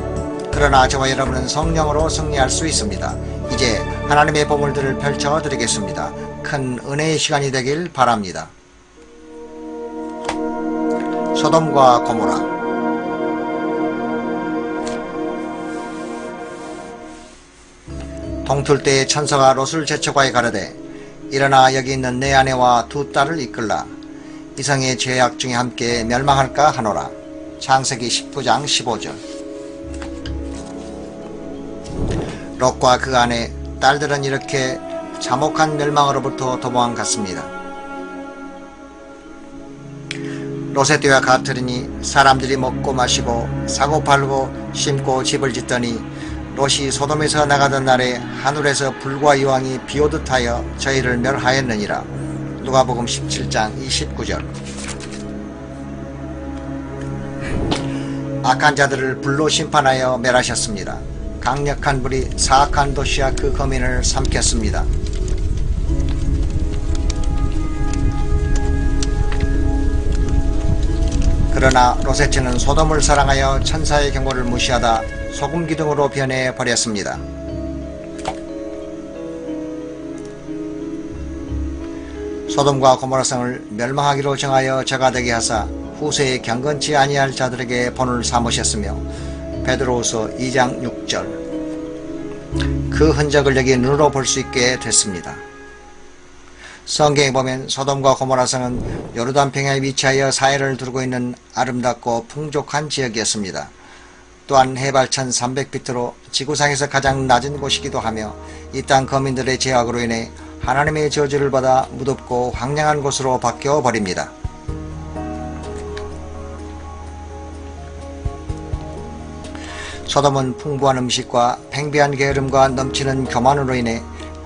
그러나 저와 여러분은 성령으로 승리할 수 있습니다. 이제 하나님의 보물들을 펼쳐드리겠습니다. 큰 은혜의 시간이 되길 바랍니다. 소돔과 고모라. 동틀 때에 천사가 롯을 제쳐가에 가르되 일어나 여기 있는 내 아내와 두 딸을 이끌라. 이성의 죄악 중에 함께 멸망할까 하노라. 창세기 19장 15절. 롯과 그 아내 딸들은 이렇게 참혹한 멸망으로부터 도망갔습니다. 롯의 때와 같으리니 사람들이 먹고 마시고 사고 팔고 심고 집을 짓더니 롯이 소돔에서 나가던 날에 하늘에서 불과 여왕이 비오듯 하여 저희를 멸하였느니라. 누가복음 17장 29절. 악한 자들을 불로 심판하여 멸하셨습니다. 강력한 불이 사악한 도시와 그 거민을 삼켰습니다. 그러나 롯의 소돔을 사랑하여 천사의 경고를 무시하다 소금 기둥으로 변해 버렸습니다. 소돔과 고모라 성을 멸망하기로 정하여 저가 되게 하사 후세에 경건치 아니할 자들에게 본을 삼으셨으며 베드로후서 2장 6절 그 흔적을 여기 눈으로 볼 수 있게 됐습니다. 성경에 보면 소돔과 고모라 성은 요르단평야에 위치하여 사해를 두르고 있는 아름답고 풍족한 지역이었습니다. 또한 해발 1300피트로 지구상에서 가장 낮은 곳이기도 하며 이 땅 거민들의 제약으로 인해 하나님의 저주를 받아 무덥고 황량한 곳으로 바뀌어 버립니다. 소돔은 풍부한 음식과 팽배한 게으름과 넘치는 교만으로 인해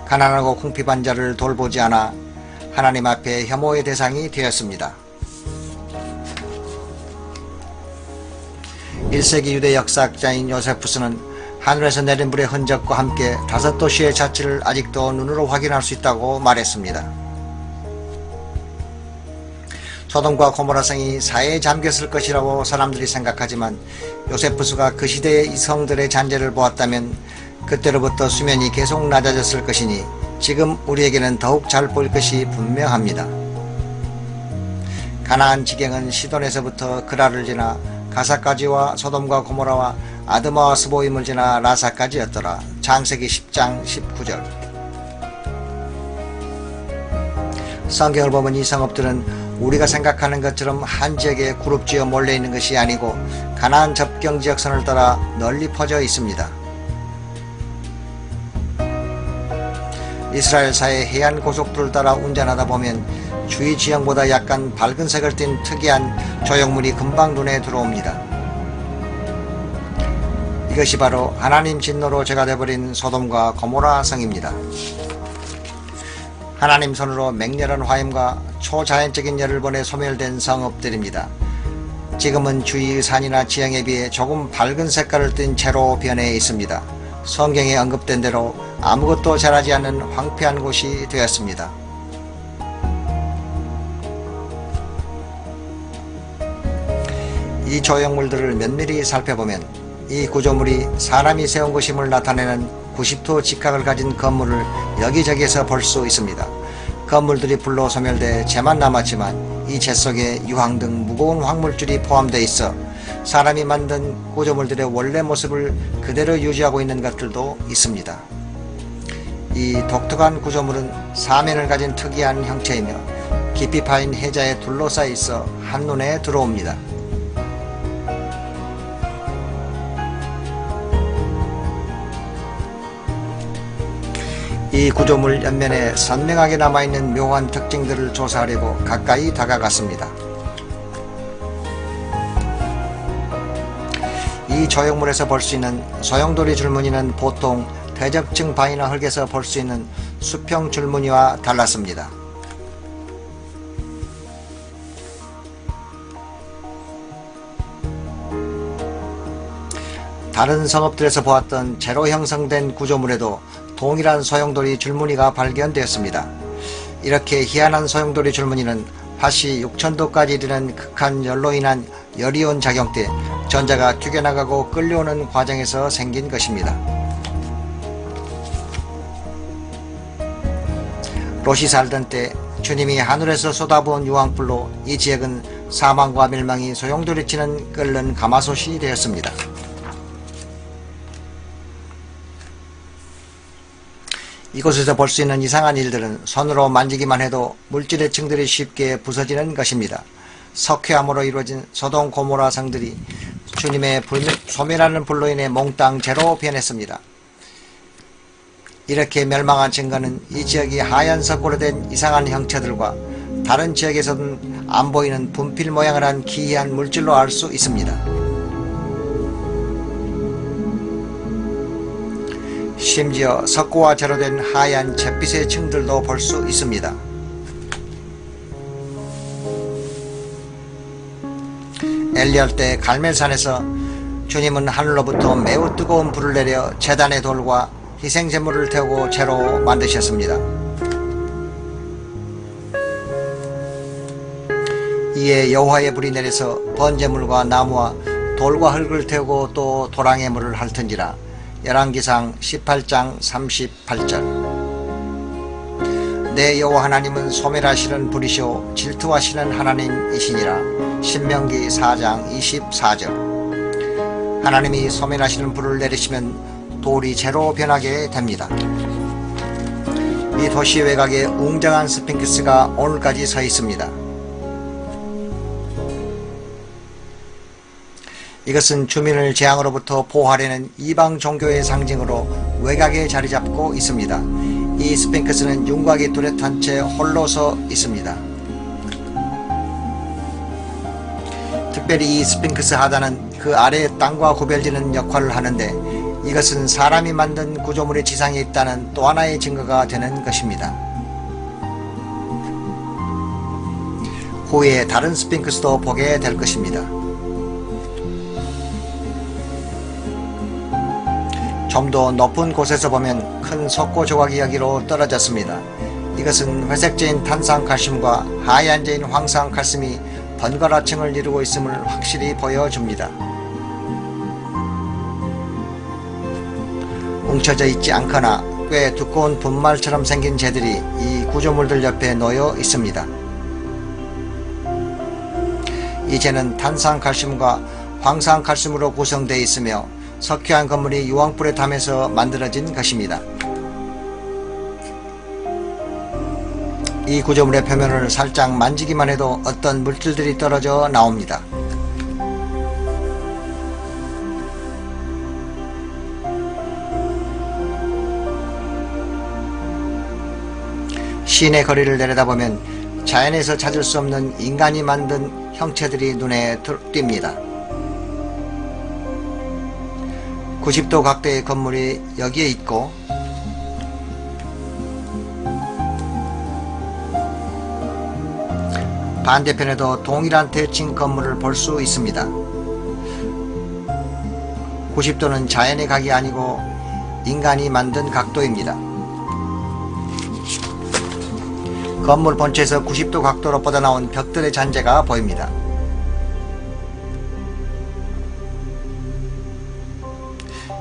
가난하고 궁핍한 자를 돌보지 않아 하나님 앞에 혐오의 대상이 되었습니다. 1세기 유대 역사학자인 요세푸스는 하늘에서 내린 불의 흔적과 함께 5도시의 자취를 아직도 눈으로 확인할 수 있다고 말했습니다. 소돔과 고모라 성이 사해에 잠겼을 것이라고 사람들이 생각하지만 요세푸스가 그 시대의 이성들의 잔재를 보았다면 그때로부터 수면이 계속 낮아졌을 것이니 지금 우리에게는 더욱 잘 보일 것이 분명합니다. 가나안 지경은 시돈에서부터 그라를 지나 가사까지와 소돔과 고모라와 아드마와 스보임을 지나 라사까지였더라. 창세기 10장 19절. 성경을 보면 이 성읍들은 우리가 생각하는 것처럼 한 지역에 그룹지어 몰려있는 것이 아니고 가나안 접경 지역선을 따라 널리 퍼져 있습니다. 이스라엘사의 해안 고속도로를 따라 운전하다 보면 주위 지형보다 약간 밝은 색을 띤 특이한 조형물이 금방 눈에 들어옵니다. 이것이 바로 하나님 진노로 죄가 되어버린 소돔과 고모라 성입니다. 하나님 손으로 맹렬한 화염과 초자연적인 열을 보내 소멸된 성읍들입니다. 지금은 주위의 산이나 지형에 비해 조금 밝은 색깔을 띤 채로 변해 있습니다. 성경에 언급된 대로 아무것도 자라지 않는 황폐한 곳이 되었습니다. 이 조형물들을 면밀히 살펴보면 이 구조물이 사람이 세운 것임을 나타내는 90도 직각을 가진 건물을 여기저기에서 볼 수 있습니다. 건물들이 불로 소멸돼 재만 남았지만 이 재 속에 유황 등 무거운 황물줄이 포함되어 있어 사람이 만든 구조물들의 원래 모습을 그대로 유지하고 있는 것들도 있습니다. 이 독특한 구조물은 사면을 가진 특이한 형체이며 깊이 파인 해자에 둘러싸여 있어 한눈에 들어옵니다. 이 구조물 옆면에 선명하게 남아있는 묘한 특징들을 조사하려고 가까이 다가갔습니다. 이 조형물에서 볼 수 있는 소용돌이 줄무늬는 보통 대적층 바위나 흙에서 볼 수 있는 수평 줄무늬와 달랐습니다. 다른 성읍들에서 보았던 재로 형성된 구조물에도 동일한 소용돌이 줄무늬가 발견되었습니다. 이렇게 희한한 소용돌이 줄무늬는 화씨 6000도까지 이르는 극한 열로 인한 열이온 작용 때 전자가 튀겨나가고 끌려오는 과정에서 생긴 것입니다. 롯이 살던 때 주님이 하늘에서 쏟아부은 유황불로 이 지역은 사망과 멸망이 소용돌이치는 끓는 가마솥이 되었습니다. 이곳에서 볼 수 있는 이상한 일들은 손으로 만지기만 해도 물질의 층들이 쉽게 부서지는 것입니다. 석회암으로 이루어진 소돔 고모라 성들이 주님의 소멸하는 불로 인해 몽땅 재로 변했습니다. 이렇게 멸망한 증거는 이 지역이 하얀 석고로 된 이상한 형체들과 다른 지역에서는 안 보이는 분필 모양을 한 기이한 물질로 알 수 있습니다. 심지어 석고와 재로 된 하얀 잿빛의 층들도 볼 수 있습니다. 엘리얼 때 갈멜산에서 주님은 하늘로부터 매우 뜨거운 불을 내려 제단의 돌과 희생제물을 태우고 재로 만드셨습니다. 이에 여호와의 불이 내려서 번제물과 나무와 돌과 흙을 태우고 또 도랑의 물을 핥은지라. 열왕기상 18장 38절. 내 여호와 하나님은 소멸하시는 불이시오 질투하시는 하나님이시니라. 신명기 4장 24절. 하나님이 소멸하시는 불을 내리시면 돌이 재로 변하게 됩니다. 이 도시 외곽에 웅장한 스핑크스가 오늘까지 서 있습니다. 이것은 주민을 재앙으로부터 보호하려는 이방 종교의 상징으로 외곽에 자리 잡고 있습니다. 이 스핑크스는 윤곽이 뚜렷한 채 홀로 서 있습니다. 특별히 이 스핑크스 하단은 그 아래 땅과 구별지는 역할을 하는데 이것은 사람이 만든 구조물의 지상에 있다는 또 하나의 증거가 되는 것입니다. 후에 다른 스핑크스도 보게 될 것입니다. 좀 더 높은 곳에서 보면 큰 석고 조각이 여기로 떨어졌습니다. 이것은 회색재인 탄산칼슘과 하얀재인 황산칼슘이 번갈아층을 이루고 있음을 확실히 보여줍니다. 뭉쳐져 있지 않거나 꽤 두꺼운 분말처럼 생긴 재들이 이 구조물들 옆에 놓여 있습니다. 이 재는 탄산칼슘과 황산칼슘으로 구성되어 있으며 석회한 건물이 유황불에 타면서 만들어진 것입니다. 이 구조물의 표면을 살짝 만지기만 해도 어떤 물질들이 떨어져 나옵니다. 시내 거리를 내려다보면 자연에서 찾을 수 없는 인간이 만든 형체들이 눈에 띕니다. 90도 각도의 건물이 여기에 있고 반대편에도 동일한 대칭 건물을 볼 수 있습니다. 90도는 자연의 각이 아니고 인간이 만든 각도입니다. 건물 본체에서 90도 각도로 뻗어나온 벽들의 잔재가 보입니다.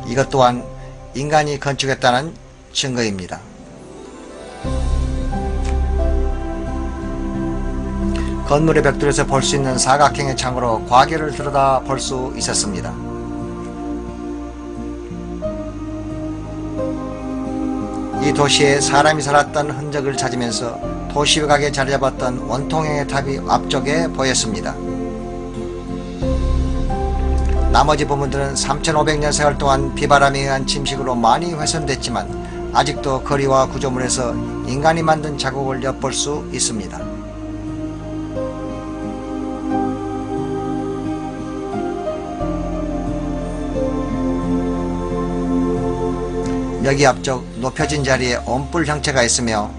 이것 또한 인간이 건축했다는 증거입니다. 건물의 벽돌에서 볼 수 있는 사각형의 창으로 과거를 들여다 볼 수 있었습니다. 이 도시에 사람이 살았던 흔적을 찾으면서 도시 외곽에 자리 잡았던 원통형의 탑이 앞쪽에 보였습니다. 나머지 부분들은 3500년 세월 동안 비바람에 의한 침식으로 많이 훼손됐지만 아직도 거리와 구조물에서 인간이 만든 자국을 엿볼 수 있습니다. 여기 앞쪽 높여진 자리에 원뿔 형체가 있으며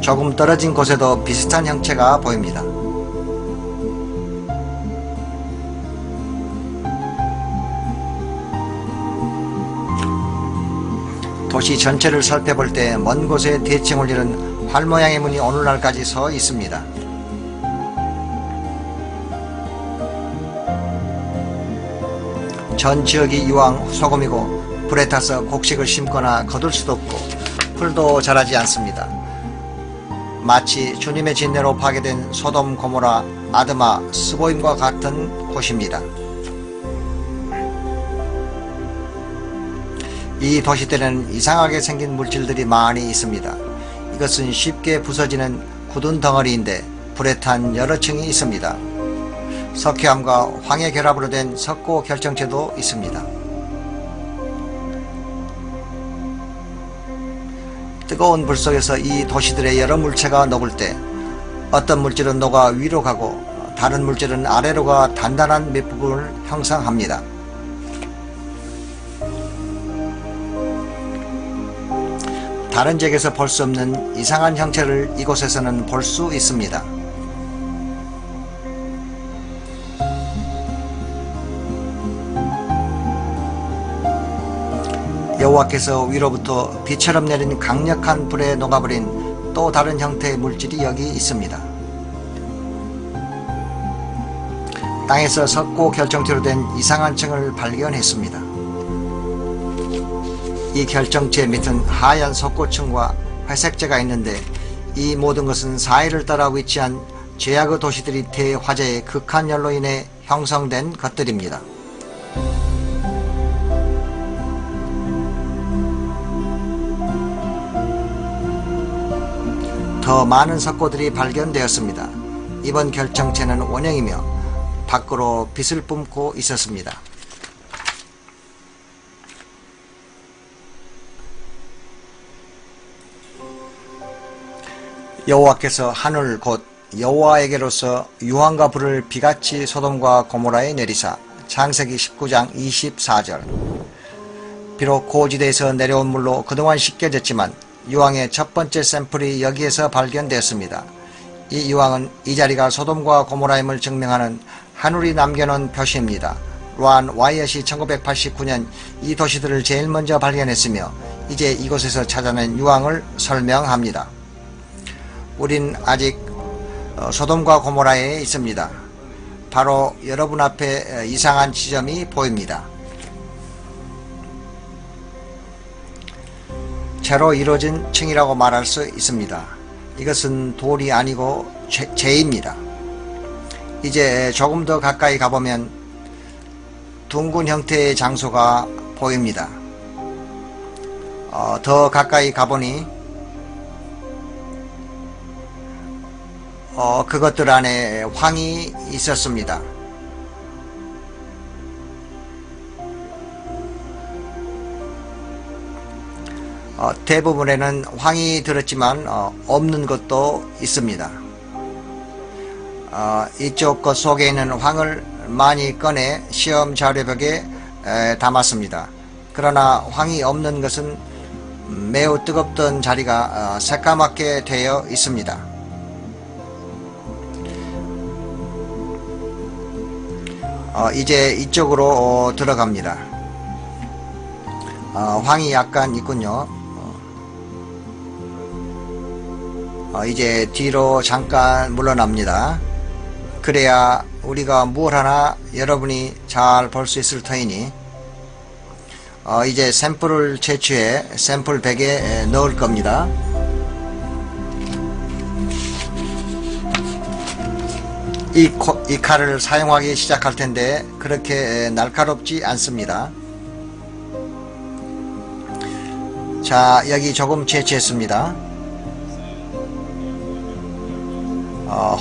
조금 떨어진 곳에도 비슷한 형체가 보입니다. 도시 전체를 살펴볼 때 먼 곳에 대칭을 이룬 활 모양의 문이 오늘날까지 서 있습니다. 전 지역이 이왕 소금이고 불에 타서 곡식을 심거나 거둘 수도 없고 풀도 자라지 않습니다. 마치 주님의 진례로 파괴된 소돔, 고모라, 아드마, 스보임과 같은 곳입니다. 이 도시들에는 이상하게 생긴 물질들이 많이 있습니다. 이것은 쉽게 부서지는 굳은 덩어리인데 불에 탄 여러 층이 있습니다. 석회암과 황의 결합으로 된 석고 결정체도 있습니다. 뜨거운 불 속에서 이 도시들의 여러 물체가 녹을 때 어떤 물질은 녹아 위로 가고 다른 물질은 아래로 가 단단한 밑부분을 형성합니다. 다른 지역에서 볼 수 없는 이상한 형체를 이곳에서는 볼 수 있습니다. 여호와께서 위로부터 비처럼 내린 강력한 불에 녹아버린 또 다른 형태의 물질이 여기 있습니다. 땅에서 석고 결정체로 된 이상한 층을 발견했습니다. 이 결정체 밑은 하얀 석고층과 회색재가 있는데 이 모든 것은 사해를 따라 위치한 죄악의 도시들이 대화재의 극한 열로 인해 형성된 것들입니다. 더 많은 석고들이 발견되었습니다. 이번 결정체는 원형이며 밖으로 빛을 뿜고 있었습니다. 여호와께서 하늘 곧 여호와에게로서 유황과 불을 비같이 소돔과 고모라에 내리사. 창세기 19장 24절. 비록 고지대에서 내려온 물로 그동안 씻겨졌지만 유황의 첫 번째 샘플이 여기에서 발견되었습니다. 이 유황은 이 자리가 소돔과 고모라임을 증명하는 하늘이 남겨놓은 표시입니다. 로안 와이엇이 1989년 이 도시들을 제일 먼저 발견했으며 이제 이곳에서 찾아낸 유황을 설명합니다. 우린 아직 소돔과 고모라에 있습니다. 바로 여러분 앞에 이상한 지점이 보입니다. 재로 이루어진 층이라고 말할 수 있습니다. 이것은 돌이 아니고 재입니다. 이제 조금 더 가까이 가보면 둥근 형태의 장소가 보입니다. 더 가까이 가보니 그것들 안에 황이 있었습니다. 대부분에는 황이 들었지만 없는 것도 있습니다. 이쪽 것 속에 있는 황을 많이 꺼내 시험 자료벽에 담았습니다. 그러나 황이 없는 것은 매우 뜨겁던 자리가 새까맣게 되어 있습니다. 이제 이쪽으로 들어갑니다. 황이 약간 있군요. 이제 뒤로 잠깐 물러납니다. 그래야 우리가 뭘 하나 여러분이 잘 볼 수 있을 터이니 이제 샘플을 채취해 샘플 백에 넣을 겁니다. 이 칼을 사용하기 시작할 텐데 그렇게 날카롭지 않습니다. 자, 여기 조금 채취했습니다.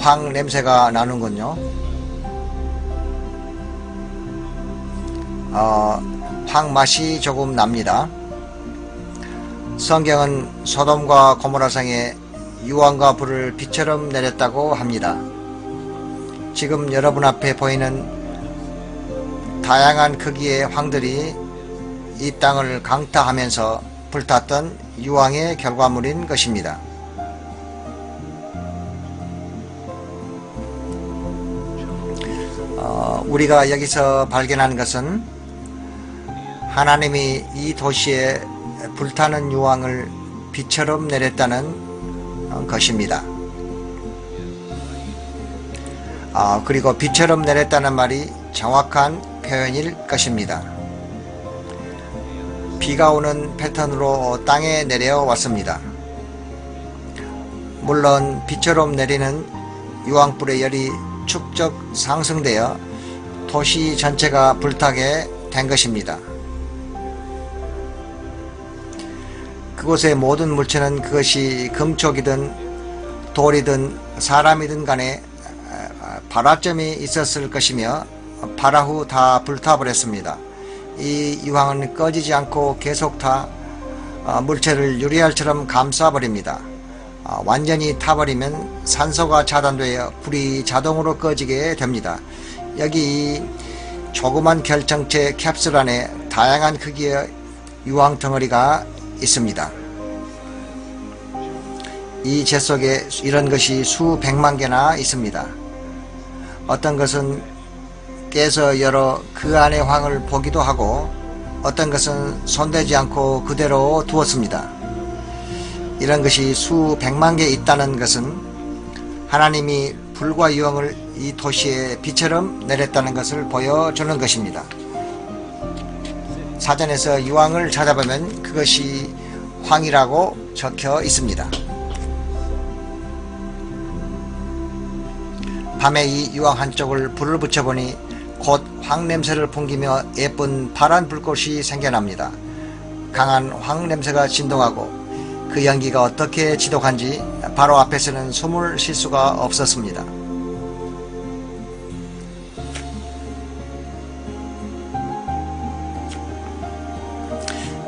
황 냄새가 나는군요. 황 맛이 조금 납니다. 성경은 소돔과 고모라성에 유황과 불을 비처럼 내렸다고 합니다. 지금 여러분 앞에 보이는 다양한 크기의 황들이 이 땅을 강타하면서 불탔던 유황의 결과물인 것입니다. 우리가 여기서 발견한 것은 하나님이 이 도시에 불타는 유황을 비처럼 내렸다는 것입니다. 그리고 비처럼 내렸다는 말이 정확한 표현일 것입니다. 비가 오는 패턴으로 땅에 내려왔습니다. 물론 비처럼 내리는 유황불의 열이 축적 상승되어 도시 전체가 불타게 된 것입니다. 그곳의 모든 물체는 그것이 금촉이든 돌이든 사람이든 간에 발화점이 있었을 것이며 발화 후 다 불타버렸습니다. 이 유황은 꺼지지 않고 계속 물체를 유리알처럼 감싸버립니다. 완전히 타버리면 산소가 차단되어 불이 자동으로 꺼지게 됩니다. 여기 조그만 결정체 캡슐 안에 다양한 크기의 유황 덩어리가 있습니다. 이 재 속에 이런 것이 수백만 개나 있습니다. 어떤 것은 깨서 열어 그 안의 황을 보기도 하고 어떤 것은 손대지 않고 그대로 두었습니다. 이런 것이 수백만 개 있다는 것은 하나님이 불과 유황을 이 도시에 비처럼 내렸다는 것을 보여주는 것입니다. 사전에서 유황을 찾아보면 그것이 황이라고 적혀 있습니다. 밤에 이 유황 한쪽을 불을 붙여보니 곧 황 냄새를 풍기며 예쁜 파란 불꽃이 생겨납니다. 강한 황 냄새가 진동하고 그 연기가 어떻게 지독한지 바로 앞에서는 숨을 쉴 수가 없었습니다.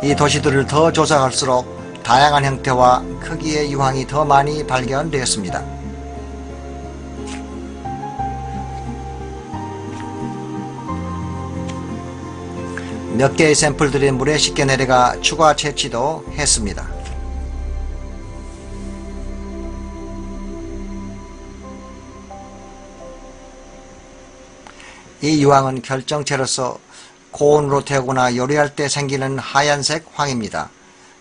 이 도시들을 더 조사할수록 다양한 형태와 크기의 유황이 더 많이 발견되었습니다. 몇 개의 샘플들이 물에 씻겨 내려가 추가 채취도 했습니다. 이 유황은 결정체로서 고온으로 태우거나 요리할 때 생기는 하얀색 황입니다.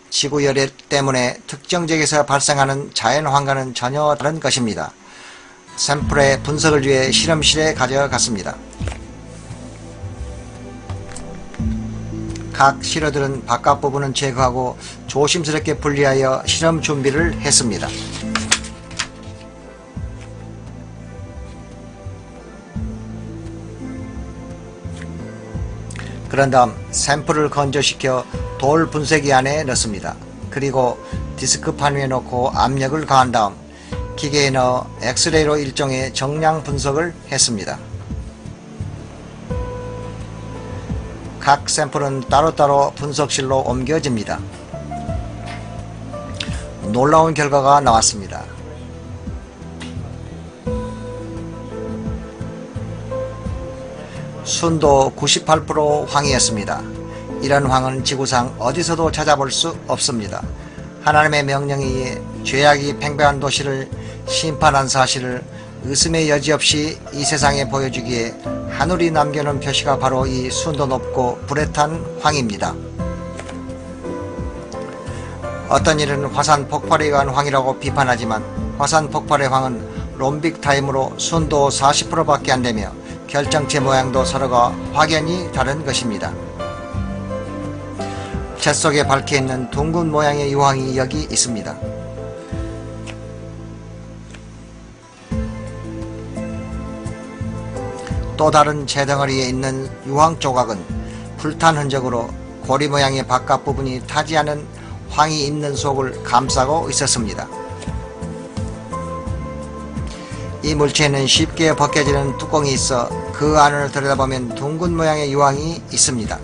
지구 열애 때문에 특정 지역에서 발생하는 자연황과는 전혀 다른 것입니다. 샘플의 분석을 위해 실험실에 가져갔습니다. 각 시료들은 바깥 부분은 제거하고 조심스럽게 분리하여 실험 준비를 했습니다. 그런 다음 샘플을 건조시켜 돌 분쇄기 안에 넣습니다. 그리고 디스크판 위에 놓고 압력을 가한 다음 기계에 넣어 엑스레이로 일종의 정량 분석을 했습니다. 각 샘플은 따로따로 분석실로 옮겨집니다. 놀라운 결과가 나왔습니다. 순도 98% 황이었습니다. 이런 황은 지구상 어디서도 찾아볼 수 없습니다. 하나님의 명령에 의해 죄악이 팽배한 도시를 심판한 사실을 의심의 여지 없이 이 세상에 보여주기에 하늘이 남겨놓은 표시가 바로 이 순도 높고 불에 탄 황입니다. 어떤 이는 화산 폭발에 의한 황이라고 비판하지만 화산 폭발의 황은 롬빅 타임으로 순도 40%밖에 안 되며 결정체 모양도 서로가 확연히 다른 것입니다. 재 속에 밝혀있는 둥근 모양의 유황이 여기 있습니다. 또 다른 재덩어리에 있는 유황 조각은 불탄 흔적으로 고리 모양의 바깥 부분이 타지 않은 황이 있는 속을 감싸고 있었습니다. 이 물체에는 쉽게 벗겨지는 뚜껑이 있어 그 안을 들여다보면 둥근 모양의 유황이 있습니다.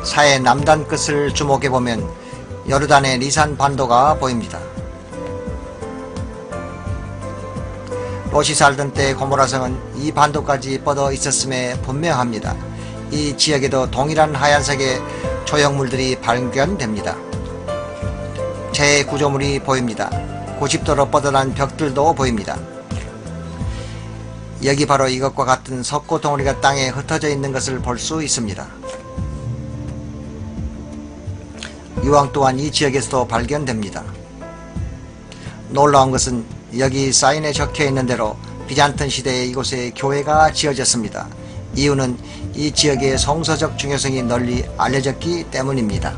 사의 남단 끝을 주목해보면 요르단의 리산 반도가 보입니다. 롯이 살던 때 고모라성은 이 반도까지 뻗어 있었음에 분명합니다. 이 지역에도 동일한 하얀색의 조형물들이 발견됩니다. 재구조물이 보입니다. 90도로 뻗어난 벽들도 보입니다. 여기 바로 이것과 같은 석고 덩어리가 땅에 흩어져 있는 것을 볼 수 있습니다. 유황 또한 이 지역에서도 발견됩니다. 놀라운 것은 여기 사인에 적혀 있는 대로 비잔틴 시대에 이곳에 교회가 지어졌습니다. 이유는 이 지역의 성서적 중요성이 널리 알려졌기 때문입니다.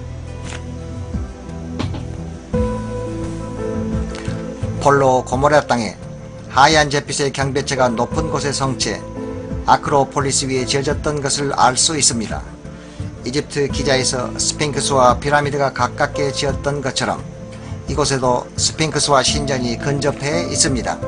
폴로 고모라 땅에 하얀 잿빛의 경배체가 높은 곳의 성체 아크로폴리스 위에 지어졌던 것을 알 수 있습니다. 이집트 기자에서 스핑크스와 피라미드가 가깝게 지었던 것처럼 이곳에도 스핑크스와 신전이 근접해 있습니다.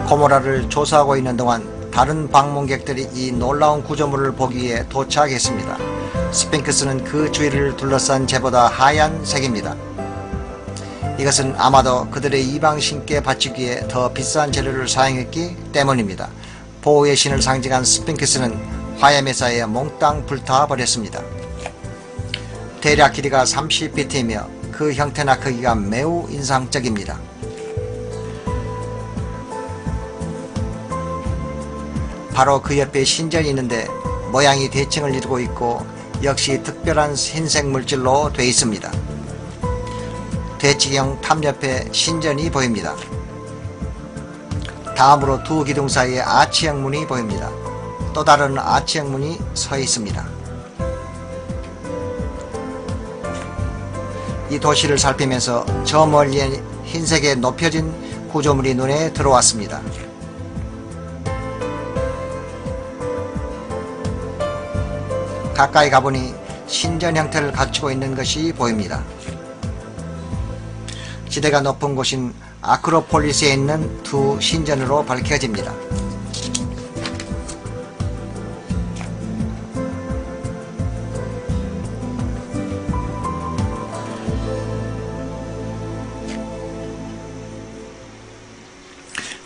고모라를 조사하고 있는 동안 다른 방문객들이 이 놀라운 구조물을 보기 위해 도착했습니다. 스핑크스는 그 주위를 둘러싼 재보다 하얀 색입니다. 이것은 아마도 그들의 이방신께 바치기에 더 비싼 재료를 사용했기 때문입니다. 보호의 신을 상징한 스핑크스는 화염의 사이에 몽땅 불타버렸습니다. 대략 길이가 30피트이며 그 형태나 크기가 매우 인상적입니다. 바로 그 옆에 신전이 있는데 모양이 대칭을 이루고 있고 역시 특별한 흰색 물질로 되어 있습니다. 대치경 탑 옆에 신전이 보입니다. 다음으로 두 기둥 사이에 아치형 문이 보입니다. 또 다른 아치형 문이 서 있습니다. 이 도시를 살피면서 저 멀리에 흰색의 높여진 구조물이 눈에 들어왔습니다. 가까이 가보니 신전 형태를 갖추고 있는 것이 보입니다. 지대가 높은 곳인 아크로폴리스에 있는 두 신전으로 밝혀집니다.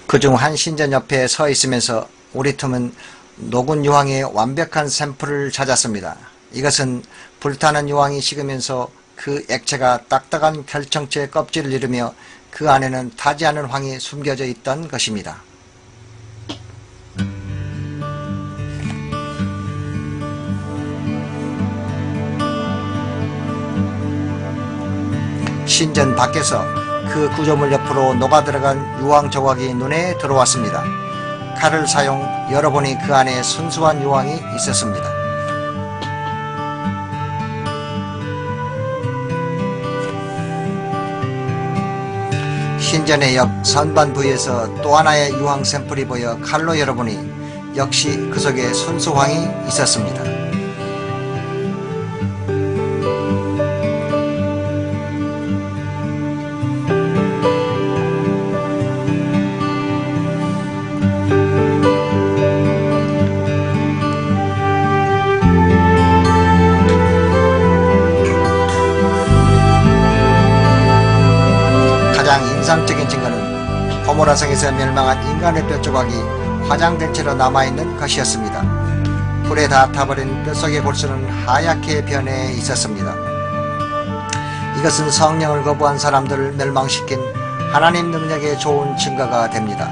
그중 한 신전 옆에 서 있으면서 우리 틈은 녹은 유황의 완벽한 샘플을 찾았습니다. 이것은 불타는 유황이 식으면서 그 액체가 딱딱한 결정체의 껍질을 이루며 그 안에는 타지 않은 황이 숨겨져 있던 것입니다. 신전 밖에서 그 구조물 옆으로 녹아들어간 유황 조각이 눈에 들어왔습니다. 칼을 사용 열어보니 그 안에 순수한 유황이 있었습니다. 신전의 옆 선반 부위에서 또 하나의 유황 샘플이 보여 칼로 열어보니 역시 그 속에 순수황이 있었습니다. 인상적인 증거는 고모라성에서 멸망한 인간의 뼈 조각이 화장된 채로 남아있는 것이었습니다. 불에 다 타버린 뼛속의 골수는 하얗게 변해 있었습니다. 이것은 성령을 거부한 사람들을 멸망시킨 하나님 능력의 좋은 증거가 됩니다.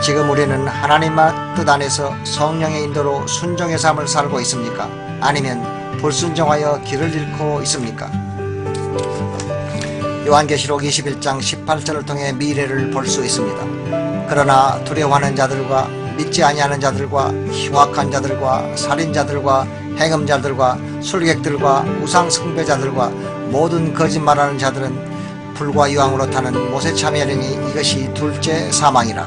지금 우리는 하나님의 뜻 안에서 성령의 인도로 순종의 삶을 살고 있습니까? 아니면 불순종하여 길을 잃고 있습니까? 요한계시록 21장 18절을 통해 미래를 볼 수 있습니다. 그러나 두려워하는 자들과 믿지 아니하는 자들과 흉악한 자들과 살인자들과 행음자들과 술객들과 우상숭배자들과 모든 거짓말하는 자들은 불과 유황으로 타는 못에 참여하리니 이것이 둘째 사망이라.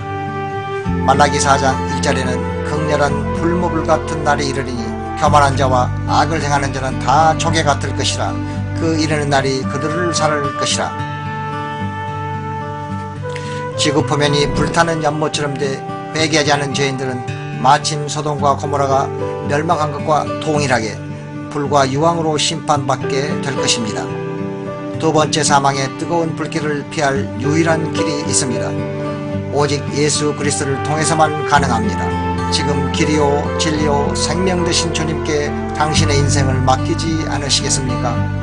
말라기 4장 1절에는 극렬한 불모불 같은 날이 이르리니 교만한 자와 악을 행하는 자는 다 조개 같을 것이라. 그 이르는 날이 그들을 살을 것이라. 지구 표면이 불타는 연못처럼 돼 회개하지 않은 죄인들은 마침 소돔과 고모라가 멸망한 것과 동일하게 불과 유황으로 심판받게 될 것입니다. 두 번째 사망의 뜨거운 불길을 피할 유일한 길이 있습니다. 오직 예수 그리스도를 통해서만 가능합니다. 지금 길이요 진리요 생명 되신 주님께 당신의 인생을 맡기지 않으시겠습니까?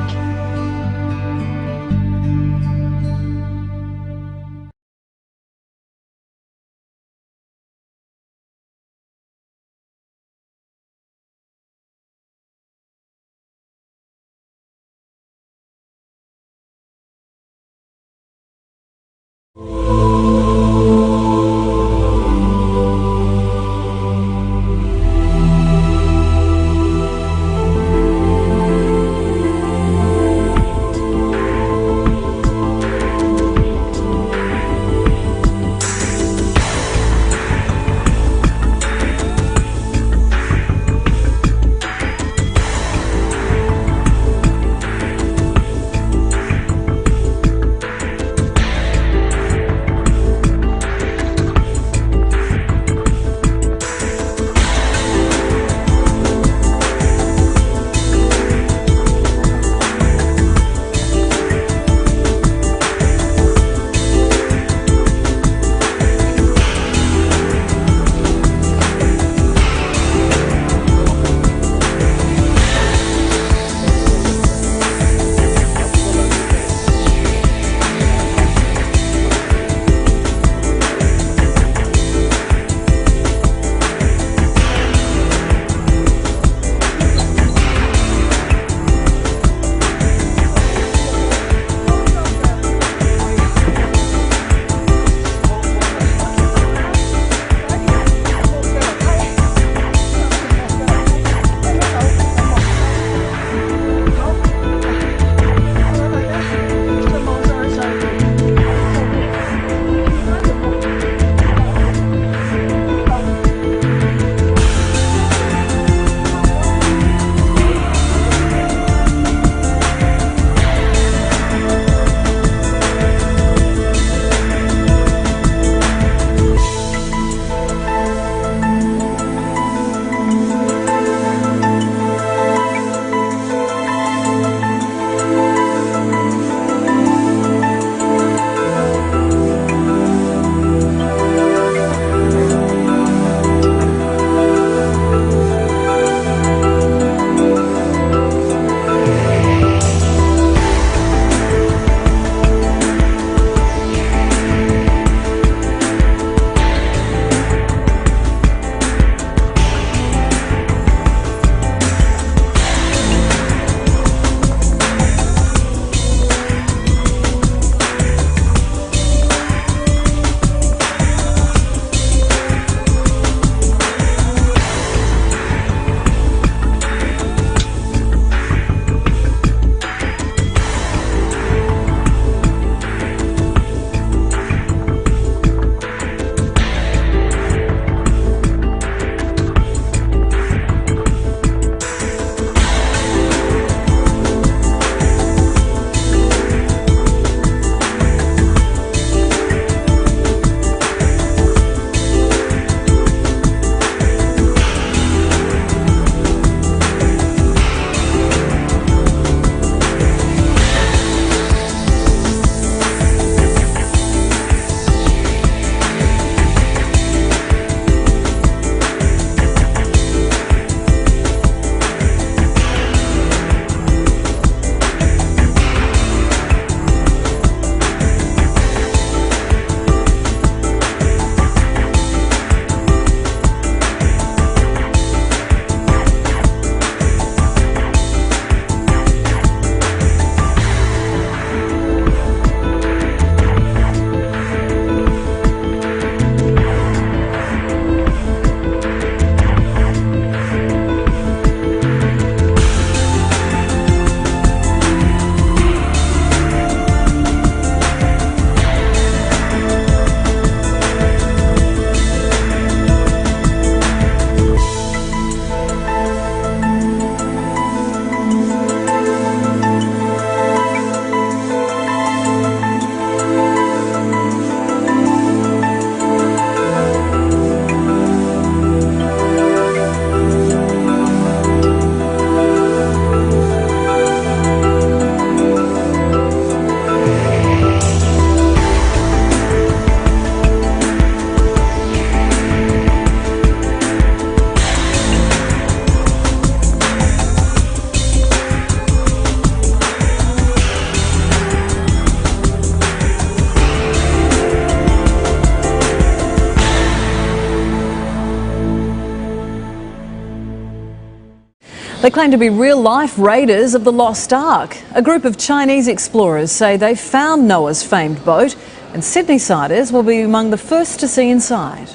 They claim to be real-life raiders of the Lost Ark. A group of Chinese explorers say they found Noah's famed boat, and Sydney-siders will be among the first to see inside.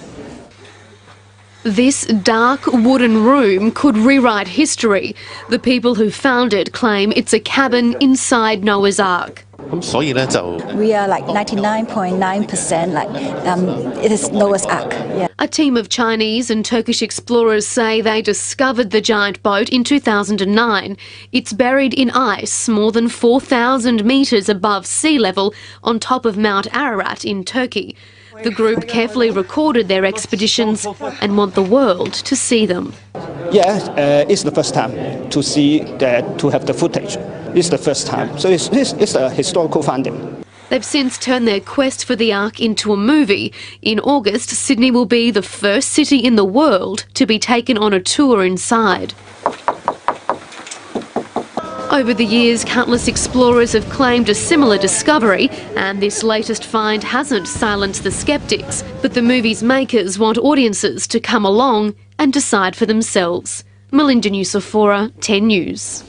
This dark wooden room could rewrite history. The people who found it claim it's a cabin inside Noah's Ark. We are like 99.9% it is Noah's Ark. Yeah. A team of Chinese and Turkish explorers say they discovered the giant boat in 2009. It's buried in ice more than 4,000 metres above sea level on top of Mount Ararat in Turkey. The group carefully recorded their expeditions and want the world to see them. Yeah, it's the first time to see that, to have the footage. It's the first time, so it's a historical finding. They've since turned their quest for the Ark into a movie. In August, Sydney will be the first city in the world to be taken on a tour inside. Over the years, countless explorers have claimed a similar discovery, and this latest find hasn't silenced the sceptics. But the movie's makers want audiences to come along and decide for themselves. Melinda Nusafora, 10 News.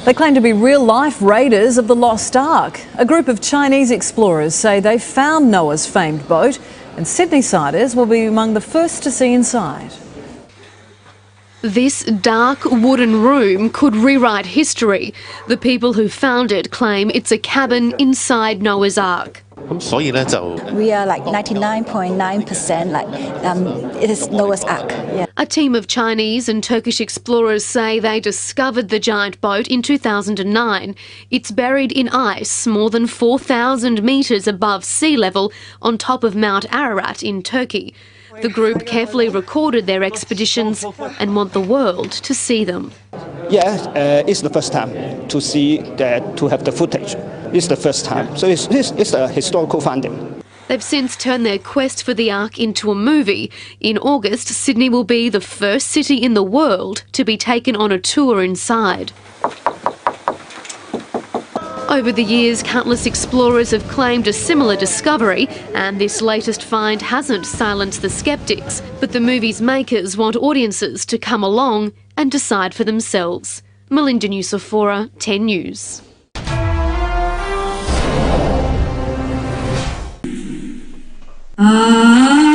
They claim to be real-life raiders of the Lost Ark. A group of Chinese explorers say they found Noah's famed boat, and Sydney-siders will be among the first to see inside. This dark wooden room could rewrite history. The people who found it claim it's a cabin inside Noah's Ark. 咁所以咧就 We are like 99.9% like it is Noah's Ark. Yeah. A team of Chinese and Turkish explorers say they discovered the giant boat in 2009. It's buried in ice more than 4,000 metres above sea level on top of Mount Ararat in Turkey. The group carefully recorded their expeditions and want the world to see them. Yeah, it's the first time to see that, to have the footage. It's the first time. So it's a historical finding. They've since turned their quest for the Ark into a movie. In August, Sydney will be the first city in the world to be taken on a tour inside. Over the years, countless explorers have claimed a similar discovery, and this latest find hasn't silenced the sceptics. But the movie's makers want audiences to come along and decide for themselves. Melinda Nusafora, 10 News. Ah